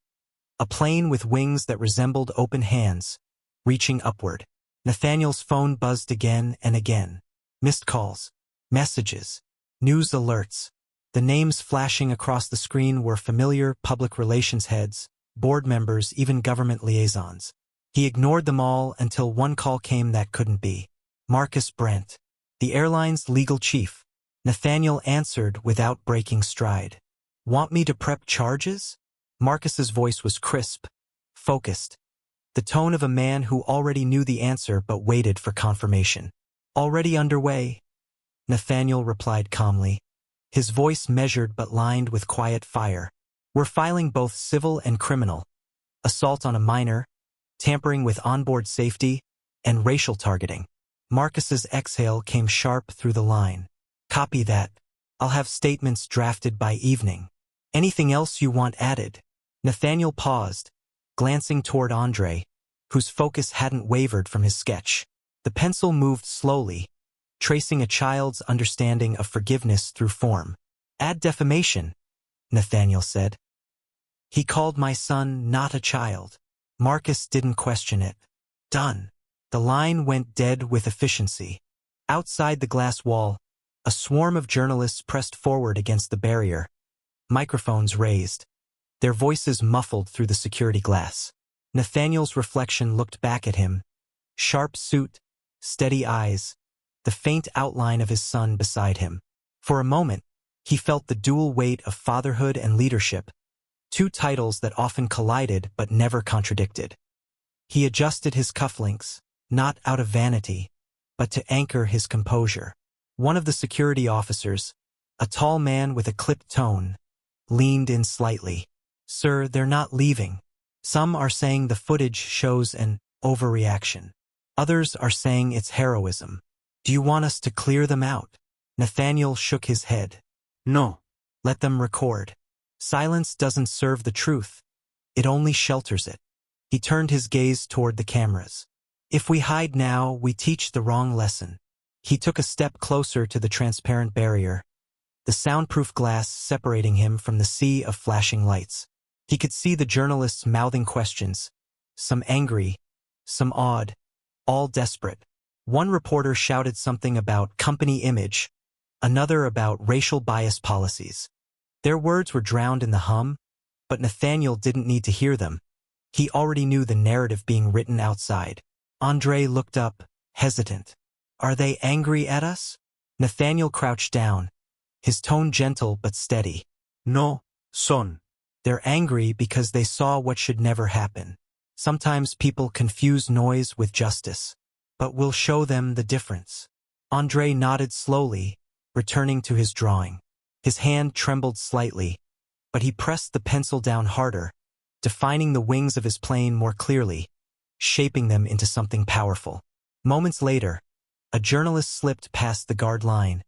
Speaker 1: A plane with wings that resembled open hands, reaching upward. Nathaniel's phone buzzed again and again. Missed calls, messages, news alerts. The names flashing across the screen were familiar public relations heads, board members, even government liaisons. He ignored them all until one call came that couldn't be. Marcus Brent, the airline's legal chief. Nathaniel answered without breaking stride. "Want me to prep charges?" Marcus's voice was crisp, focused, the tone of a man who already knew the answer but waited for confirmation. "Already underway," Nathaniel replied calmly, his voice measured but lined with quiet fire. "We're filing both civil and criminal. Assault on a minor, tampering with onboard safety, and racial targeting." Marcus's exhale came sharp through the line. "Copy that. I'll have statements drafted by evening. Anything else you want added?" Nathaniel paused, glancing toward Andre, whose focus hadn't wavered from his sketch. The pencil moved slowly, tracing a child's understanding of forgiveness through form. "Add defamation," Nathaniel said. "He called my son not a child." Marcus didn't question it. "Done." The line went dead with efficiency. Outside the glass wall, a swarm of journalists pressed forward against the barrier, microphones raised, their voices muffled through the security glass. Nathaniel's reflection looked back at him, sharp suit, steady eyes, the faint outline of his son beside him. For a moment, he felt the dual weight of fatherhood and leadership, two titles that often collided but never contradicted. He adjusted his cufflinks, not out of vanity, but to anchor his composure. One of the security officers, a tall man with a clipped tone, leaned in slightly. "Sir, they're not leaving. Some are saying the footage shows an overreaction. Others are saying it's heroism. Do you want us to clear them out?" Nathaniel shook his head. "No. Let them record. Silence doesn't serve the truth. It only shelters it." He turned his gaze toward the cameras. "If we hide now, we teach the wrong lesson." He took a step closer to the transparent barrier, the soundproof glass separating him from the sea of flashing lights. He could see the journalists mouthing questions, some angry, some awed, all desperate. One reporter shouted something about company image, another about racial bias policies. Their words were drowned in the hum, but Nathaniel didn't need to hear them. He already knew the narrative being written outside. Andre looked up, hesitant. "Are they angry at us?" Nathaniel crouched down, his tone gentle but steady. "No, son. They're angry because they saw what should never happen. Sometimes people confuse noise with justice, but we'll show them the difference." Andre nodded slowly, returning to his drawing. His hand trembled slightly, but he pressed the pencil down harder, defining the wings of his plane more clearly, shaping them into something powerful. Moments later, a journalist slipped past the guard line,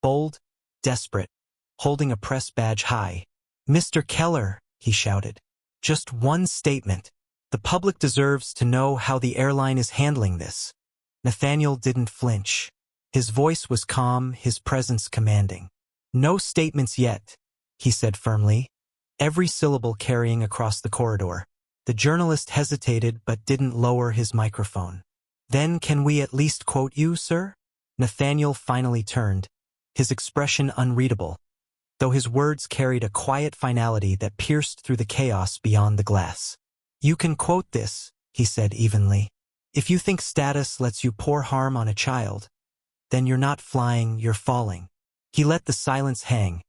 Speaker 1: bold, desperate, holding a press badge high. "Mr. Keller," he shouted, "just one statement. The public deserves to know how the airline is handling this." Nathaniel didn't flinch. His voice was calm, his presence commanding. "No statements yet," he said firmly, every syllable carrying across the corridor. The journalist hesitated but didn't lower his microphone. "Then can we at least quote you, sir?" Nathaniel finally turned, his expression unreadable, though his words carried a quiet finality that pierced through the chaos beyond the glass. "You can quote this," he said evenly. "If you think status lets you pour harm on a child, then you're not flying, you're falling." He let the silence hang,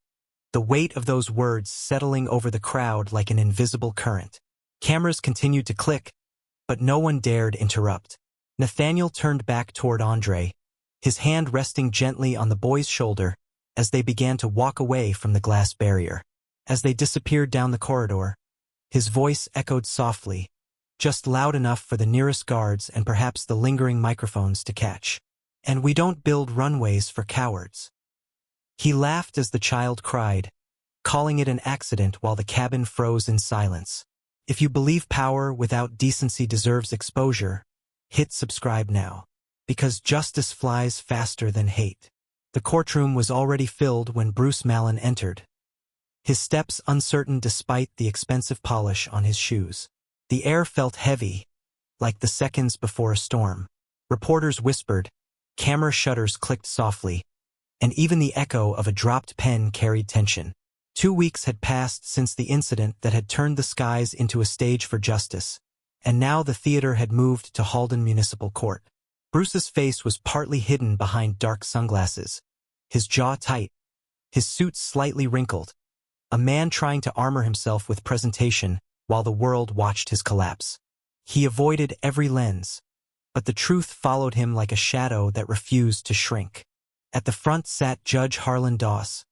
Speaker 1: the weight of those words settling over the crowd like an invisible current. Cameras continued to click, but no one dared interrupt. Nathaniel turned back toward Andre, his hand resting gently on the boy's shoulder, as they began to walk away from the glass barrier. As they disappeared down the corridor, his voice echoed softly, just loud enough for the nearest guards and perhaps the lingering microphones to catch. "And we don't build runways for cowards." He laughed as the child cried, calling it an accident while the cabin froze in silence. If you believe power without decency deserves exposure, hit subscribe now. Because justice flies faster than hate. The courtroom was already filled when Bruce Mallon entered, his steps uncertain despite the expensive polish on his shoes. The air felt heavy, like the seconds before a storm. Reporters whispered, camera shutters clicked softly, and even the echo of a dropped pen carried tension. 2 weeks had passed since the incident that had turned the skies into a stage for justice, and now the theater had moved to Halden Municipal Court. Bruce's face was partly hidden behind dark sunglasses, his jaw tight, his suit slightly wrinkled, a man trying to armor himself with presentation while the world watched his collapse. He avoided every lens, but the truth followed him like a shadow that refused to shrink. At the front sat Judge Harlan Doss,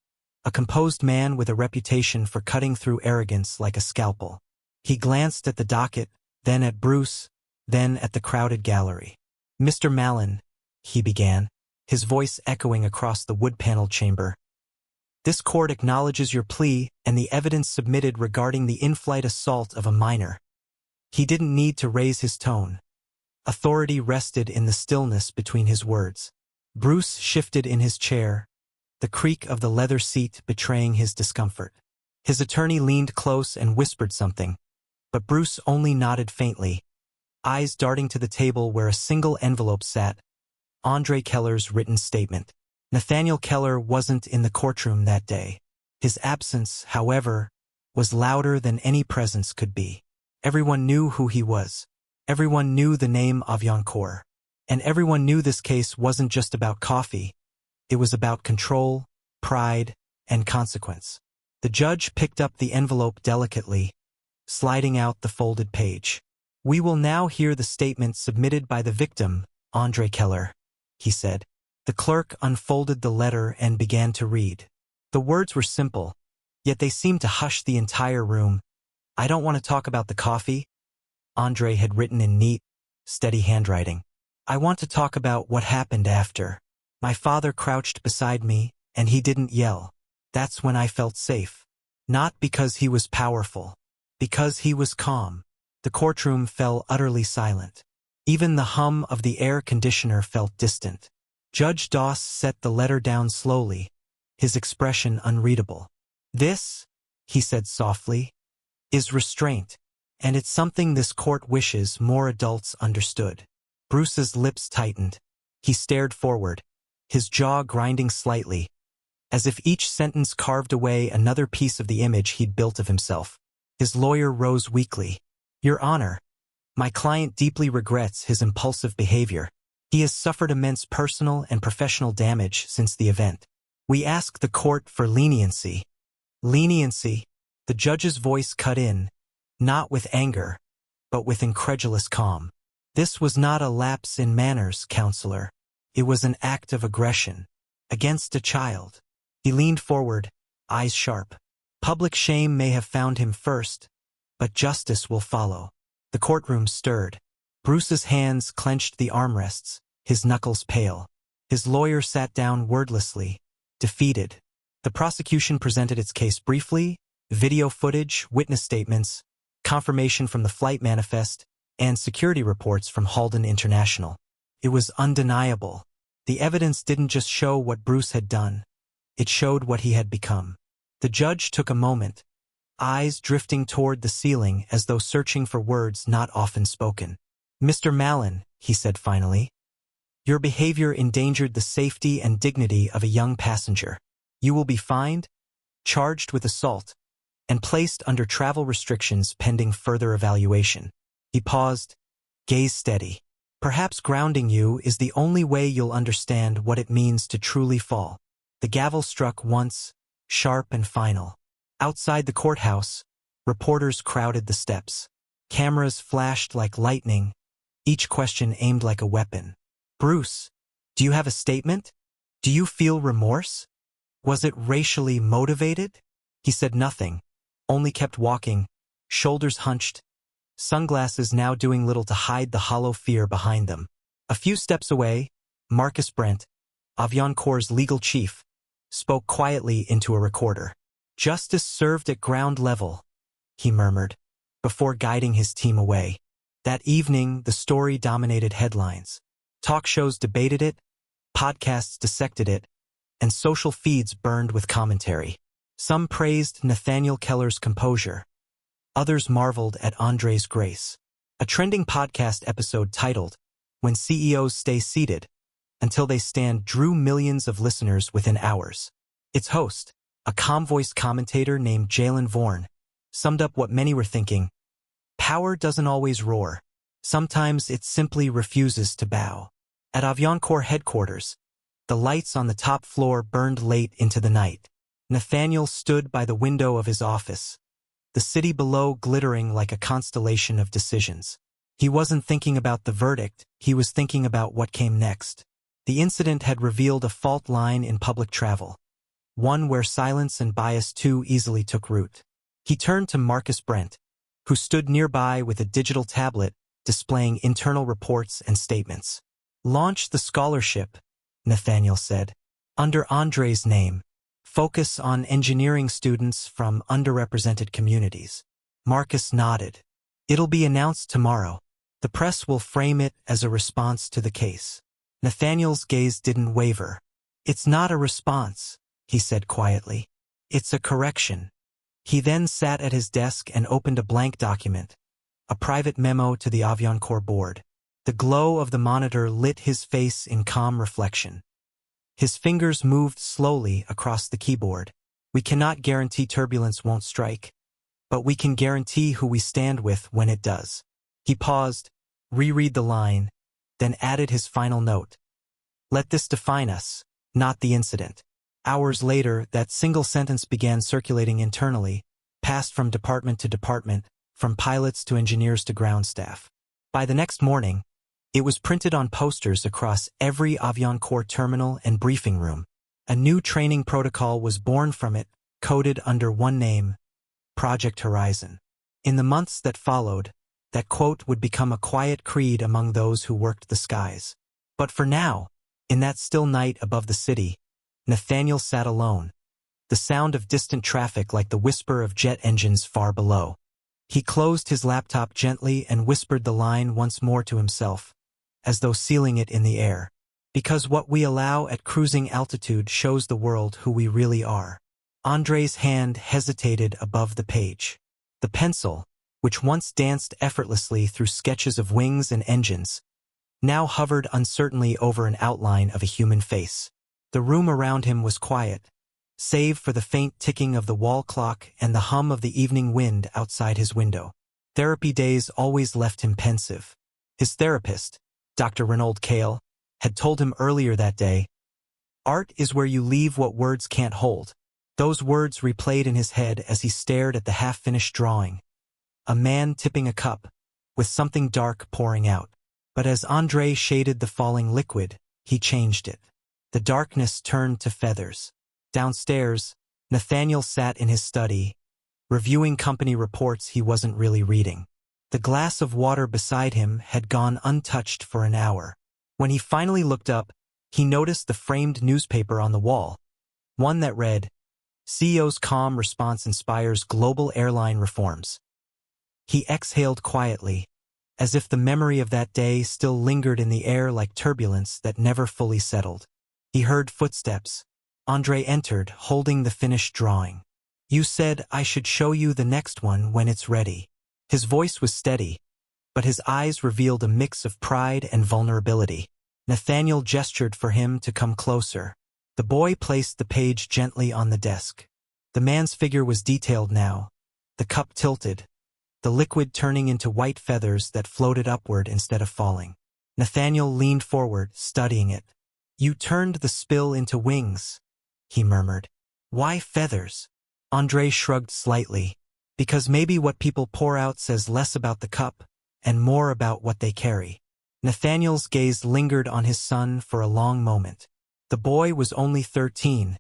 Speaker 1: a composed man with a reputation for cutting through arrogance like a scalpel. He glanced at the docket, then at Bruce, then at the crowded gallery. "Mr. Mallon," he began, his voice echoing across the wood-paneled chamber. "This court acknowledges your plea and the evidence submitted regarding the in-flight assault of a minor." He didn't need to raise his tone. Authority rested in the stillness between his words. Bruce shifted in his chair, the creak of the leather seat betraying his discomfort. His attorney leaned close and whispered something, but Bruce only nodded faintly, eyes darting to the table where a single envelope sat, Andre Keller's written statement. Nathaniel Keller wasn't in the courtroom that day. His absence, however, was louder than any presence could be. Everyone knew who he was. Everyone knew the name Aviancourt. And everyone knew this case wasn't just about coffee. It was about control, pride, and consequence. The judge picked up the envelope delicately, sliding out the folded page. "We will now hear the statement submitted by the victim, Andre Keller," he said. The clerk unfolded the letter and began to read. The words were simple, yet they seemed to hush the entire room. "I don't want to talk about the coffee," Andre had written in neat, steady handwriting. "I want to talk about what happened after. My father crouched beside me, and he didn't yell. That's when I felt safe. Not because he was powerful, because he was calm." The courtroom fell utterly silent. Even the hum of the air conditioner felt distant. Judge Doss set the letter down slowly, his expression unreadable. "This," he said softly, "is restraint, and it's something this court wishes more adults understood." Bruce's lips tightened. He stared forward, his jaw grinding slightly, as if each sentence carved away another piece of the image he'd built of himself. His lawyer rose weakly. "Your Honor, my client deeply regrets his impulsive behavior. He has suffered immense personal and professional damage since the event. We ask the court for leniency." "Leniency," the judge's voice cut in, not with anger, but with incredulous calm. "This was not a lapse in manners, counselor. It was an act of aggression. Against a child." He leaned forward, eyes sharp. "Public shame may have found him first, but justice will follow." The courtroom stirred. Bruce's hands clenched the armrests, his knuckles pale. His lawyer sat down wordlessly, defeated. The prosecution presented its case briefly, video footage, witness statements, confirmation from the flight manifest, and security reports from Halden International. It was undeniable. The evidence didn't just show what Bruce had done. It showed what he had become. The judge took a moment, eyes drifting toward the ceiling as though searching for words not often spoken. "Mr. Mallon," he said finally, "your behavior endangered the safety and dignity of a young passenger. You will be fined, charged with assault, and placed under travel restrictions pending further evaluation." He paused, gaze steady. "Perhaps grounding you is the only way you'll understand what it means to truly fall." The gavel struck once, sharp and final. Outside the courthouse, reporters crowded the steps. Cameras flashed like lightning, each question aimed like a weapon. "Bruce, do you have a statement? Do you feel remorse?" Was it racially motivated? He said nothing, only kept walking, shoulders hunched, sunglasses now doing little to hide the hollow fear behind them. A few steps away, Marcus Brent, Aviancor's legal chief, spoke quietly into a recorder. "Justice served at ground level," he murmured, before guiding his team away. That evening, the story dominated headlines. Talk shows debated it, podcasts dissected it, and social feeds burned with commentary. Some praised Nathaniel Keller's composure. Others marveled at Andre's grace. A trending podcast episode titled, "When CEOs Stay Seated Until They Stand" drew millions of listeners within hours. Its host, a calm-voiced commentator named Jalen Vorn, summed up what many were thinking: power doesn't always roar. Sometimes it simply refuses to bow. At Aviancore headquarters, the lights on the top floor burned late into the night. Nathaniel stood by the window of his office, the city below glittering like a constellation of decisions. He wasn't thinking about the verdict, he was thinking about what came next. The incident had revealed a fault line in public travel, one where silence and bias too easily took root. He turned to Marcus Brent, who stood nearby with a digital tablet displaying internal reports and statements. "Launch the scholarship," Nathaniel said, "under Andre's name. Focus on engineering students from underrepresented communities." Marcus nodded. "It'll be announced tomorrow. The press will frame it as a response to the case." Nathaniel's gaze didn't waver. "It's not a response," he said quietly. "It's a correction." He then sat at his desk and opened a blank document, a private memo to the Aviancore board. The glow of the monitor lit his face in calm reflection. His fingers moved slowly across the keyboard. "We cannot guarantee turbulence won't strike, but we can guarantee who we stand with when it does." He paused, reread the line, then added his final note. "Let this define us, not the incident." Hours later, that single sentence began circulating internally, passed from department to department, from pilots to engineers to ground staff. By the next morning, it was printed on posters across every Aviancore terminal and briefing room. A new training protocol was born from it, coded under one name: Project Horizon. In the months that followed, that quote would become a quiet creed among those who worked the skies. But for now, in that still night above the city, Nathaniel sat alone, the sound of distant traffic like the whisper of jet engines far below. He closed his laptop gently and whispered the line once more to himself, as though sealing it in the air. "Because what we allow at cruising altitude shows the world who we really are." Andre's hand hesitated above the page. The pencil, which once danced effortlessly through sketches of wings and engines, now hovered uncertainly over an outline of a human face. The room around him was quiet, save for the faint ticking of the wall clock and the hum of the evening wind outside his window. Therapy days always left him pensive. His therapist, Dr. Renaud Kale, had told him earlier that day, "Art is where you leave what words can't hold." Those words replayed in his head as he stared at the half-finished drawing. A man tipping a cup, with something dark pouring out. But as Andre shaded the falling liquid, he changed it. The darkness turned to feathers. Downstairs, Nathaniel sat in his study, reviewing company reports he wasn't really reading. The glass of water beside him had gone untouched for an hour. When he finally looked up, he noticed the framed newspaper on the wall, one that read, "CEO's calm response inspires global airline reforms." He exhaled quietly, as if the memory of that day still lingered in the air like turbulence that never fully settled. He heard footsteps. Andre entered, holding the finished drawing. "You said I should show you the next one when it's ready." His voice was steady, but his eyes revealed a mix of pride and vulnerability. Nathaniel gestured for him to come closer. The boy placed the page gently on the desk. The man's figure was detailed now, the cup tilted, the liquid turning into white feathers that floated upward instead of falling. Nathaniel leaned forward, studying it. "You turned the spill into wings," he murmured. "Why feathers?" Andre shrugged slightly. "Because maybe what people pour out says less about the cup and more about what they carry." Nathaniel's gaze lingered on his son for a long moment. The boy was only 13,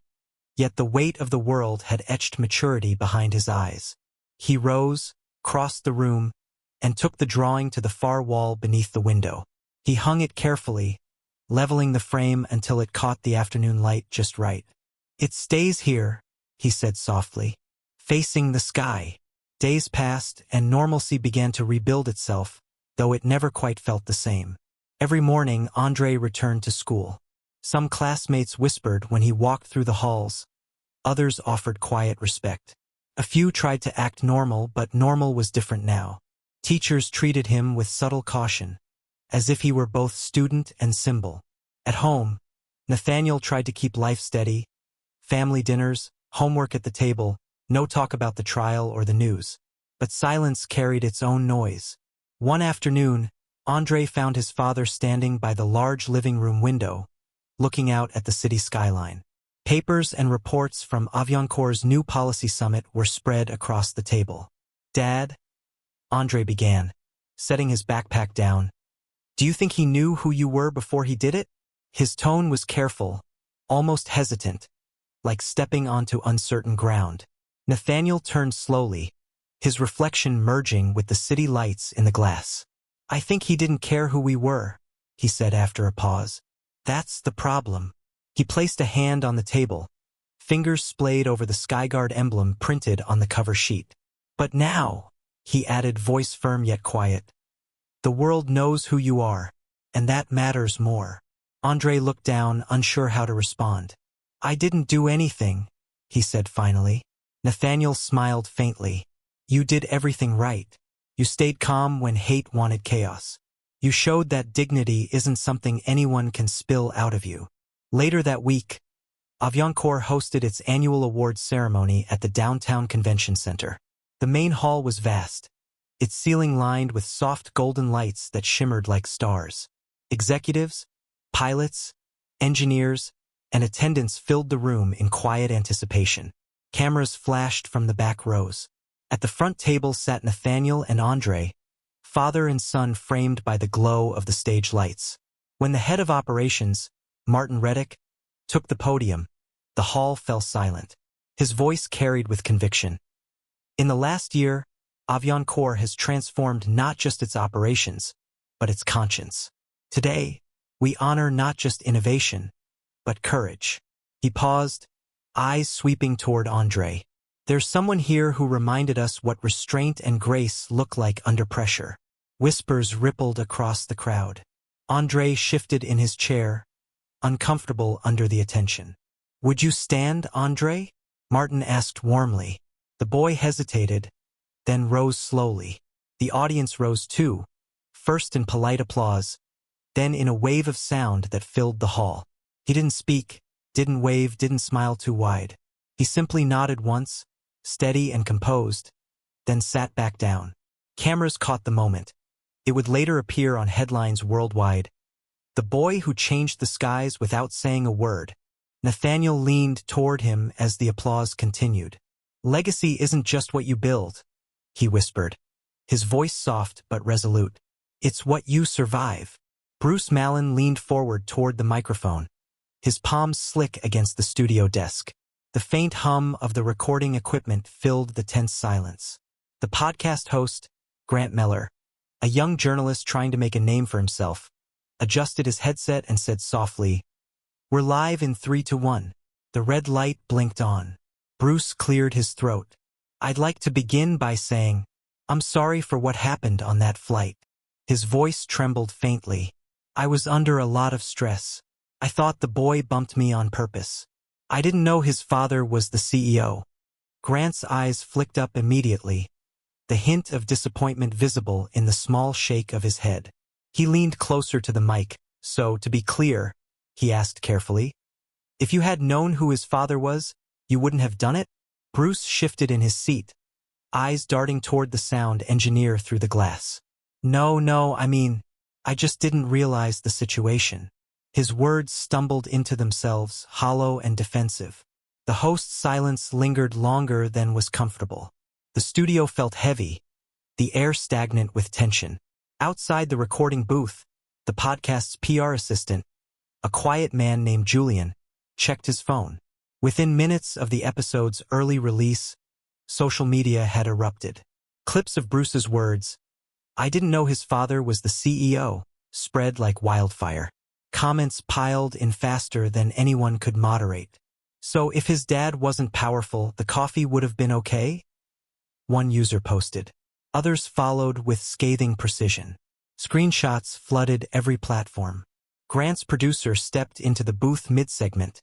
Speaker 1: Yet the weight of the world had etched maturity behind his eyes. He rose, crossed the room, and took the drawing to the far wall beneath the window. He hung it carefully, leveling the frame until it caught the afternoon light just right. "It stays here," he said softly, "facing the sky." Days passed, and normalcy began to rebuild itself, though it never quite felt the same. Every morning, André returned to school. Some classmates whispered when he walked through the halls. Others offered quiet respect. A few tried to act normal, but normal was different now. Teachers treated him with subtle caution, as if he were both student and symbol. At home, Nathaniel tried to keep life steady. Family dinners, homework at the table, no talk about the trial or the news. But silence carried its own noise. One afternoon, André found his father standing by the large living room window, looking out at the city skyline. Papers and reports from Aviancor's new policy summit were spread across the table. "Dad," André began, setting his backpack down, "do you think he knew who you were before he did it?" His tone was careful, almost hesitant, like stepping onto uncertain ground. Nathaniel turned slowly, his reflection merging with the city lights in the glass. "I think he didn't care who we were," he said after a pause. "That's the problem." He placed a hand on the table, fingers splayed over the Skyguard emblem printed on the cover sheet. "But now," he added, voice firm yet quiet, "the world knows who you are, and that matters more." André looked down, unsure how to respond. "I didn't do anything," he said finally. Nathaniel smiled faintly. "You did everything right. You stayed calm when hate wanted chaos. You showed that dignity isn't something anyone can spill out of you." Later that week, Aviancore hosted its annual awards ceremony at the downtown convention center. The main hall was vast, its ceiling lined with soft golden lights that shimmered like stars. Executives, pilots, engineers, and attendants filled the room in quiet anticipation. Cameras flashed from the back rows. At the front table sat Nathaniel and André, father and son framed by the glow of the stage lights. When the head of operations, Martin Reddick, took the podium, the hall fell silent. His voice carried with conviction. "In the last year, Aviancore has transformed not just its operations, but its conscience. Today, we honor not just innovation, but courage." He paused, eyes sweeping toward André. "There's someone here who reminded us what restraint and grace look like under pressure." Whispers rippled across the crowd. André shifted in his chair, uncomfortable under the attention. "Would you stand, André?" Martin asked warmly. The boy hesitated, then rose slowly. The audience rose too, first in polite applause, then in a wave of sound that filled the hall. He didn't speak, didn't wave, didn't smile too wide. He simply nodded once, steady and composed, then sat back down. Cameras caught the moment. It would later appear on headlines worldwide. "The boy who changed the skies without saying a word." Nathaniel leaned toward him as the applause continued. "Legacy isn't just what you build," he whispered, his voice soft but resolute. "It's what you survive." Bruce Mallon leaned forward toward the microphone, his palms slick against the studio desk. The faint hum of the recording equipment filled the tense silence. The podcast host, Grant Miller, a young journalist trying to make a name for himself, adjusted his headset and said softly, "We're live in 3, 2, 1. The red light blinked on. Bruce cleared his throat. "I'd like to begin by saying, I'm sorry for what happened on that flight." His voice trembled faintly. "I was under a lot of stress. I thought the boy bumped me on purpose. I didn't know his father was the CEO." Grant's eyes flicked up immediately, the hint of disappointment visible in the small shake of his head. He leaned closer to the mic. "So, to be clear," he asked carefully, "if you had known who his father was, you wouldn't have done it?" Bruce shifted in his seat, eyes darting toward the sound engineer through the glass. No, I mean, I just didn't realize the situation." His words stumbled into themselves, hollow and defensive. The host's silence lingered longer than was comfortable. The studio felt heavy, the air stagnant with tension. Outside the recording booth, the podcast's PR assistant, a quiet man named Julian, checked his phone. Within minutes of the episode's early release, social media had erupted. Clips of Bruce's words, "I didn't know his father was the CEO," spread like wildfire. Comments piled in faster than anyone could moderate. "So if his dad wasn't powerful, the coffee would have been okay?" One user posted. Others followed with scathing precision. Screenshots flooded every platform. Grant's producer stepped into the booth mid-segment,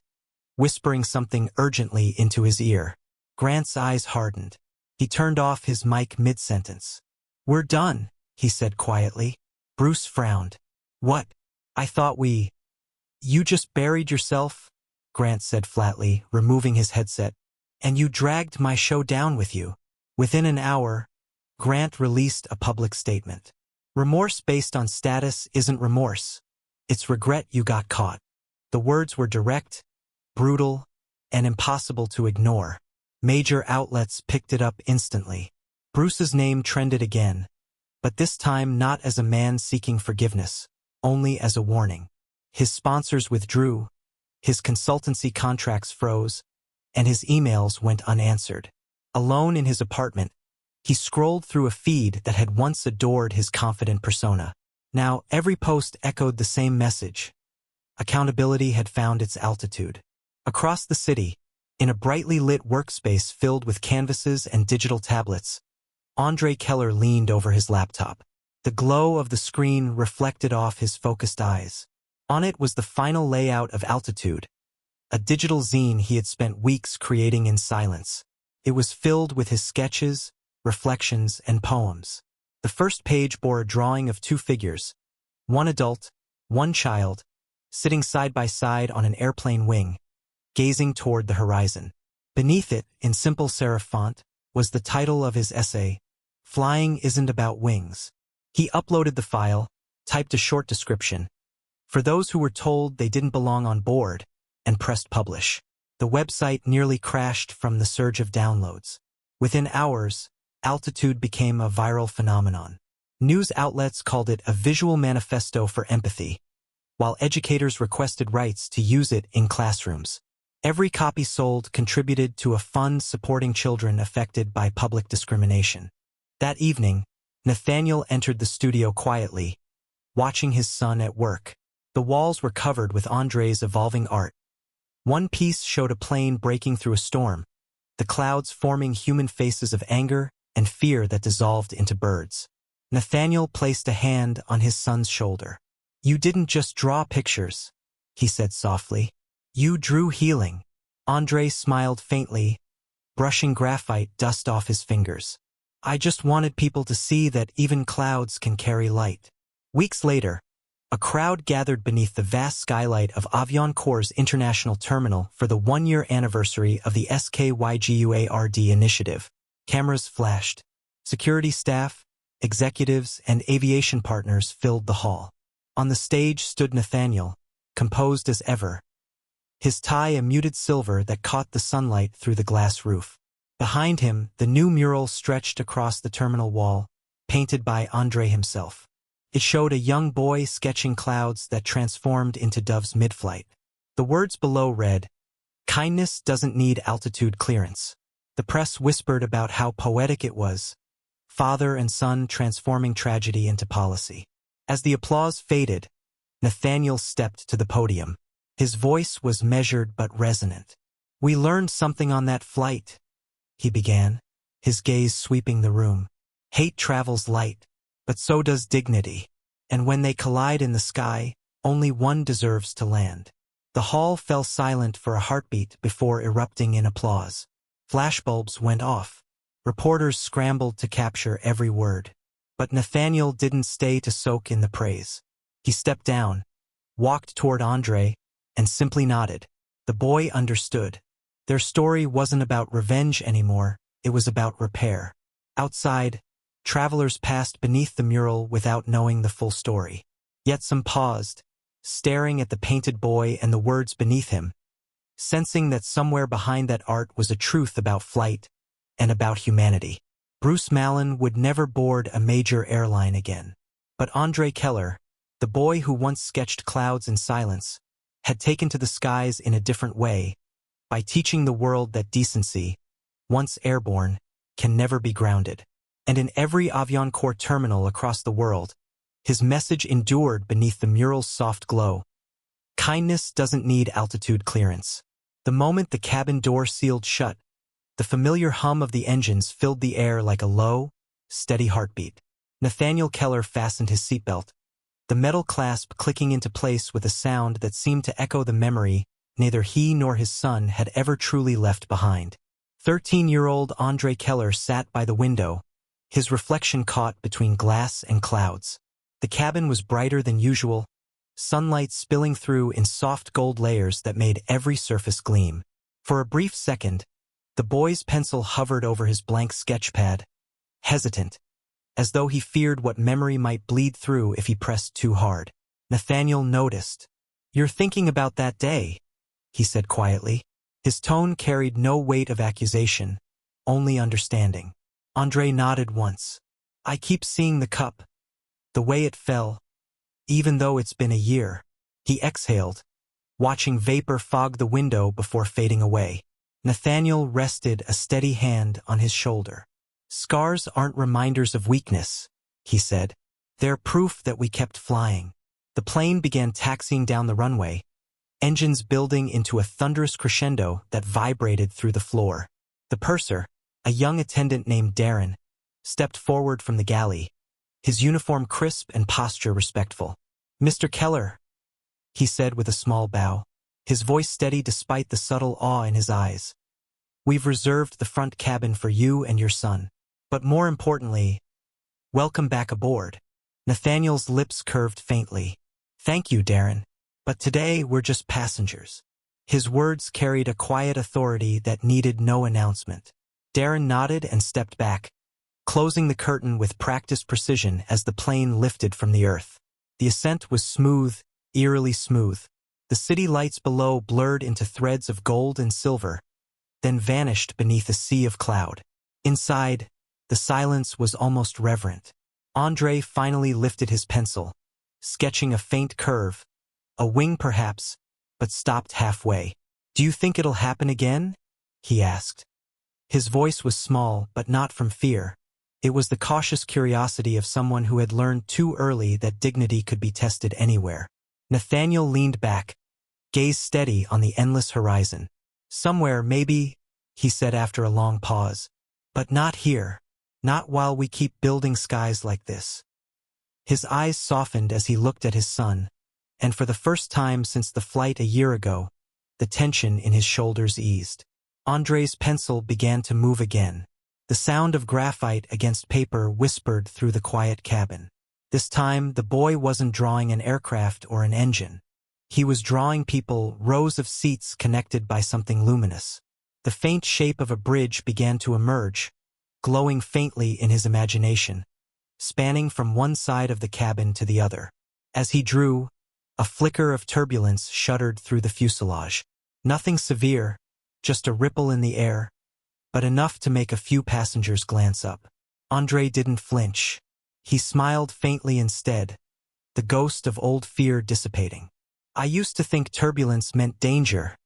Speaker 1: whispering something urgently into his ear. Grant's eyes hardened. He turned off his mic mid-sentence. "We're done," he said quietly. Bruce frowned. "What? I thought we—" "You just buried yourself," Grant said flatly, removing his headset. "And you dragged my show down with you." Within an hour, Grant released a public statement. "Remorse based on status isn't remorse. It's regret you got caught." The words were direct, brutal, and impossible to ignore. Major outlets picked it up instantly. Bruce's name trended again, but this time not as a man seeking forgiveness, only as a warning. His sponsors withdrew, his consultancy contracts froze, and his emails went unanswered. Alone in his apartment, he scrolled through a feed that had once adored his confident persona. Now every post echoed the same message. Accountability had found its altitude. Across the city, in a brightly lit workspace filled with canvases and digital tablets, Andre Keller leaned over his laptop. The glow of the screen reflected off his focused eyes. On it was the final layout of Altitude, a digital zine he had spent weeks creating in silence. It was filled with his sketches, reflections, and poems. The first page bore a drawing of two figures, one adult, one child, sitting side by side on an airplane wing, gazing toward the horizon. Beneath it, in simple serif font, was the title of his essay, "Flying Isn't About Wings." He uploaded the file, typed a short description, for those who were told they didn't belong on board, and pressed publish. The website nearly crashed from the surge of downloads. Within hours, Altitude became a viral phenomenon. News outlets called it a visual manifesto for empathy, while educators requested rights to use it in classrooms. Every copy sold contributed to a fund supporting children affected by public discrimination. That evening, Nathaniel entered the studio quietly, watching his son at work. The walls were covered with Andre's evolving art. One piece showed a plane breaking through a storm, the clouds forming human faces of anger and fear that dissolved into birds. Nathaniel placed a hand on his son's shoulder. "You didn't just draw pictures," he said softly. "You drew healing." Andre smiled faintly, brushing graphite dust off his fingers. "I just wanted people to see that even clouds can carry light." Weeks later, a crowd gathered beneath the vast skylight of Aviancor's International Terminal for the one-year anniversary of the SKYGUARD initiative. Cameras flashed. Security staff, executives, and aviation partners filled the hall. On the stage stood Nathaniel, composed as ever, his tie a muted silver that caught the sunlight through the glass roof. Behind him, the new mural stretched across the terminal wall, painted by Andre himself. It showed a young boy sketching clouds that transformed into doves mid-flight. The words below read, "Kindness doesn't need altitude clearance." The press whispered about how poetic it was, father and son transforming tragedy into policy. As the applause faded, Nathaniel stepped to the podium. His voice was measured but resonant. "We learned something on that flight," he began, his gaze sweeping the room. "Hate travels light, but so does dignity. And when they collide in the sky, only one deserves to land." The hall fell silent for a heartbeat before erupting in applause. Flashbulbs went off. Reporters scrambled to capture every word. But Nathaniel didn't stay to soak in the praise. He stepped down, walked toward Andre, and simply nodded. The boy understood. Their story wasn't about revenge anymore, it was about repair. Outside, travelers passed beneath the mural without knowing the full story. Yet some paused, staring at the painted boy and the words beneath him, sensing that somewhere behind that art was a truth about flight and about humanity. Bruce Mallon would never board a major airline again. But Andre Keller, the boy who once sketched clouds in silence, had taken to the skies in a different way, by teaching the world that decency, once airborne, can never be grounded. And in every Avianca terminal across the world, his message endured beneath the mural's soft glow. Kindness doesn't need altitude clearance. The moment the cabin door sealed shut, the familiar hum of the engines filled the air like a low, steady heartbeat. Nathaniel Keller fastened his seatbelt, the metal clasp clicking into place with a sound that seemed to echo the memory neither he nor his son had ever truly left behind. 13-year-old Andre Keller sat by the window, his reflection caught between glass and clouds. The cabin was brighter than usual, sunlight spilling through in soft gold layers that made every surface gleam. For a brief second, the boy's pencil hovered over his blank sketchpad, hesitant, as though he feared what memory might bleed through if he pressed too hard. Nathaniel noticed. "You're thinking about that day," he said quietly. His tone carried no weight of accusation, only understanding. Andre nodded once. "I keep seeing the cup, the way it fell, even though it's been a year." He exhaled, watching vapor fog the window before fading away. Nathaniel rested a steady hand on his shoulder. "Scars aren't reminders of weakness," he said. "They're proof that we kept flying." The plane began taxiing down the runway, engines building into a thunderous crescendo that vibrated through the floor. The purser, a young attendant named Darren, stepped forward from the galley, his uniform crisp and posture respectful. "Mr. Keller," he said with a small bow, his voice steady despite the subtle awe in his eyes. "We've reserved the front cabin for you and your son. But more importantly, welcome back aboard." Nathaniel's lips curved faintly. "Thank you, Darren. But today we're just passengers." His words carried a quiet authority that needed no announcement. Darren nodded and stepped back, closing the curtain with practiced precision as the plane lifted from the earth. The ascent was smooth, eerily smooth. The city lights below blurred into threads of gold and silver, then vanished beneath a sea of cloud. Inside, the silence was almost reverent. Andre finally lifted his pencil, sketching a faint curve, a wing perhaps, but stopped halfway. "Do you think it'll happen again?" he asked. His voice was small, but not from fear. It was the cautious curiosity of someone who had learned too early that dignity could be tested anywhere. Nathaniel leaned back, gaze steady on the endless horizon. "Somewhere, maybe," he said after a long pause. "But not here. Not while we keep building skies like this." His eyes softened as he looked at his son, and for the first time since the flight a year ago, the tension in his shoulders eased. Andre's pencil began to move again. The sound of graphite against paper whispered through the quiet cabin. This time, the boy wasn't drawing an aircraft or an engine. He was drawing people, rows of seats connected by something luminous. The faint shape of a bridge began to emerge, glowing faintly in his imagination, spanning from one side of the cabin to the other. As he drew, a flicker of turbulence shuddered through the fuselage. Nothing severe, just a ripple in the air, but enough to make a few passengers glance up. Andre didn't flinch. He smiled faintly instead, the ghost of old fear dissipating. "I used to think turbulence meant danger,"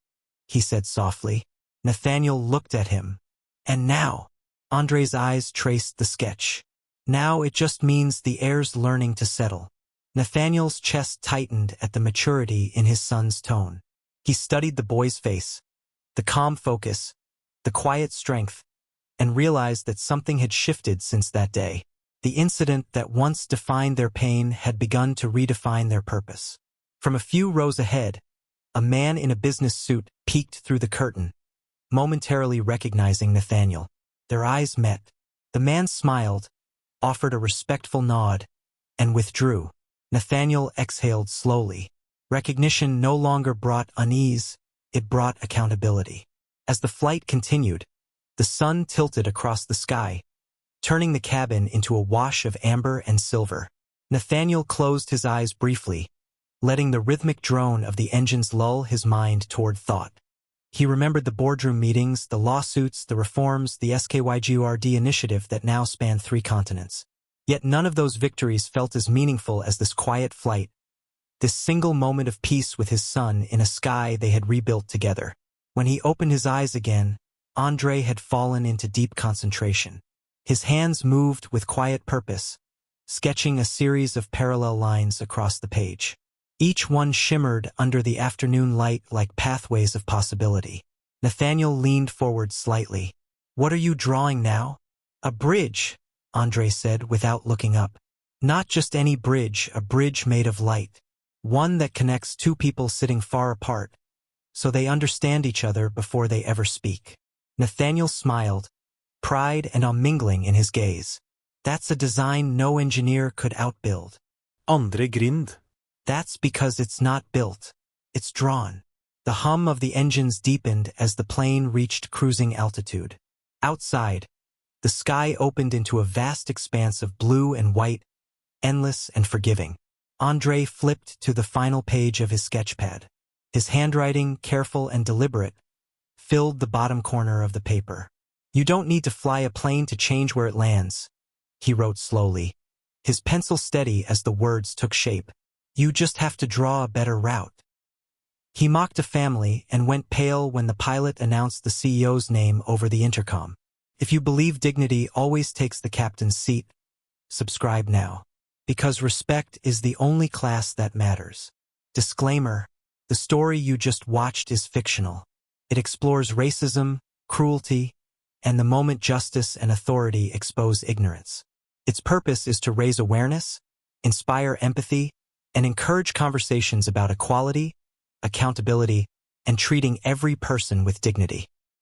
Speaker 1: he said softly. Nathaniel looked at him. "And now?" Andre's eyes traced the sketch. "Now it just means the air's learning to settle." Nathaniel's chest tightened at the maturity in his son's tone. He studied the boy's face, the calm focus, the quiet strength, and realized that something had shifted since that day. The incident that once defined their pain had begun to redefine their purpose. From a few rows ahead, a man in a business suit peeked through the curtain, momentarily recognizing Nathaniel. Their eyes met. The man smiled, offered a respectful nod, and withdrew. Nathaniel exhaled slowly. Recognition no longer brought unease, it brought accountability. As the flight continued, the sun tilted across the sky, turning the cabin into a wash of amber and silver. Nathaniel closed his eyes briefly, letting the rhythmic drone of the engines lull his mind toward thought. He remembered the boardroom meetings, the lawsuits, the reforms, the SKYGURD initiative that now spanned 3 continents. Yet none of those victories felt as meaningful as this quiet flight, this single moment of peace with his son in a sky they had rebuilt together. When he opened his eyes again, Andre had fallen into deep concentration. His hands moved with quiet purpose, sketching a series of parallel lines across the page. Each one shimmered under the afternoon light like pathways of possibility. Nathaniel leaned forward slightly. "What are you drawing now?" "A bridge," Andre said without looking up. "Not just any bridge, a bridge made of light. One that connects two people sitting far apart, so they understand each other before they ever speak." Nathaniel smiled, pride and unmingling in his gaze. "That's a design no engineer could outbuild."
Speaker 2: Andre grinned.
Speaker 1: "That's because it's not built. It's drawn." The hum of the engines deepened as the plane reached cruising altitude. Outside, the sky opened into a vast expanse of blue and white, endless and forgiving. Andre flipped to the final page of his sketchpad. His handwriting, careful and deliberate, filled the bottom corner of the paper. "You don't need to fly a plane to change where it lands," he wrote slowly, his pencil steady as the words took shape. "You just have to draw a better route." He mocked a family and went pale when the pilot announced the CEO's name over the intercom. If you believe dignity always takes the captain's seat, subscribe now. Because respect is the only class that matters. Disclaimer: the story you just watched is fictional. It explores racism, cruelty, and the moment justice and authority expose ignorance. Its purpose is to raise awareness, inspire empathy, and encourage conversations about equality, accountability, and treating every person with dignity.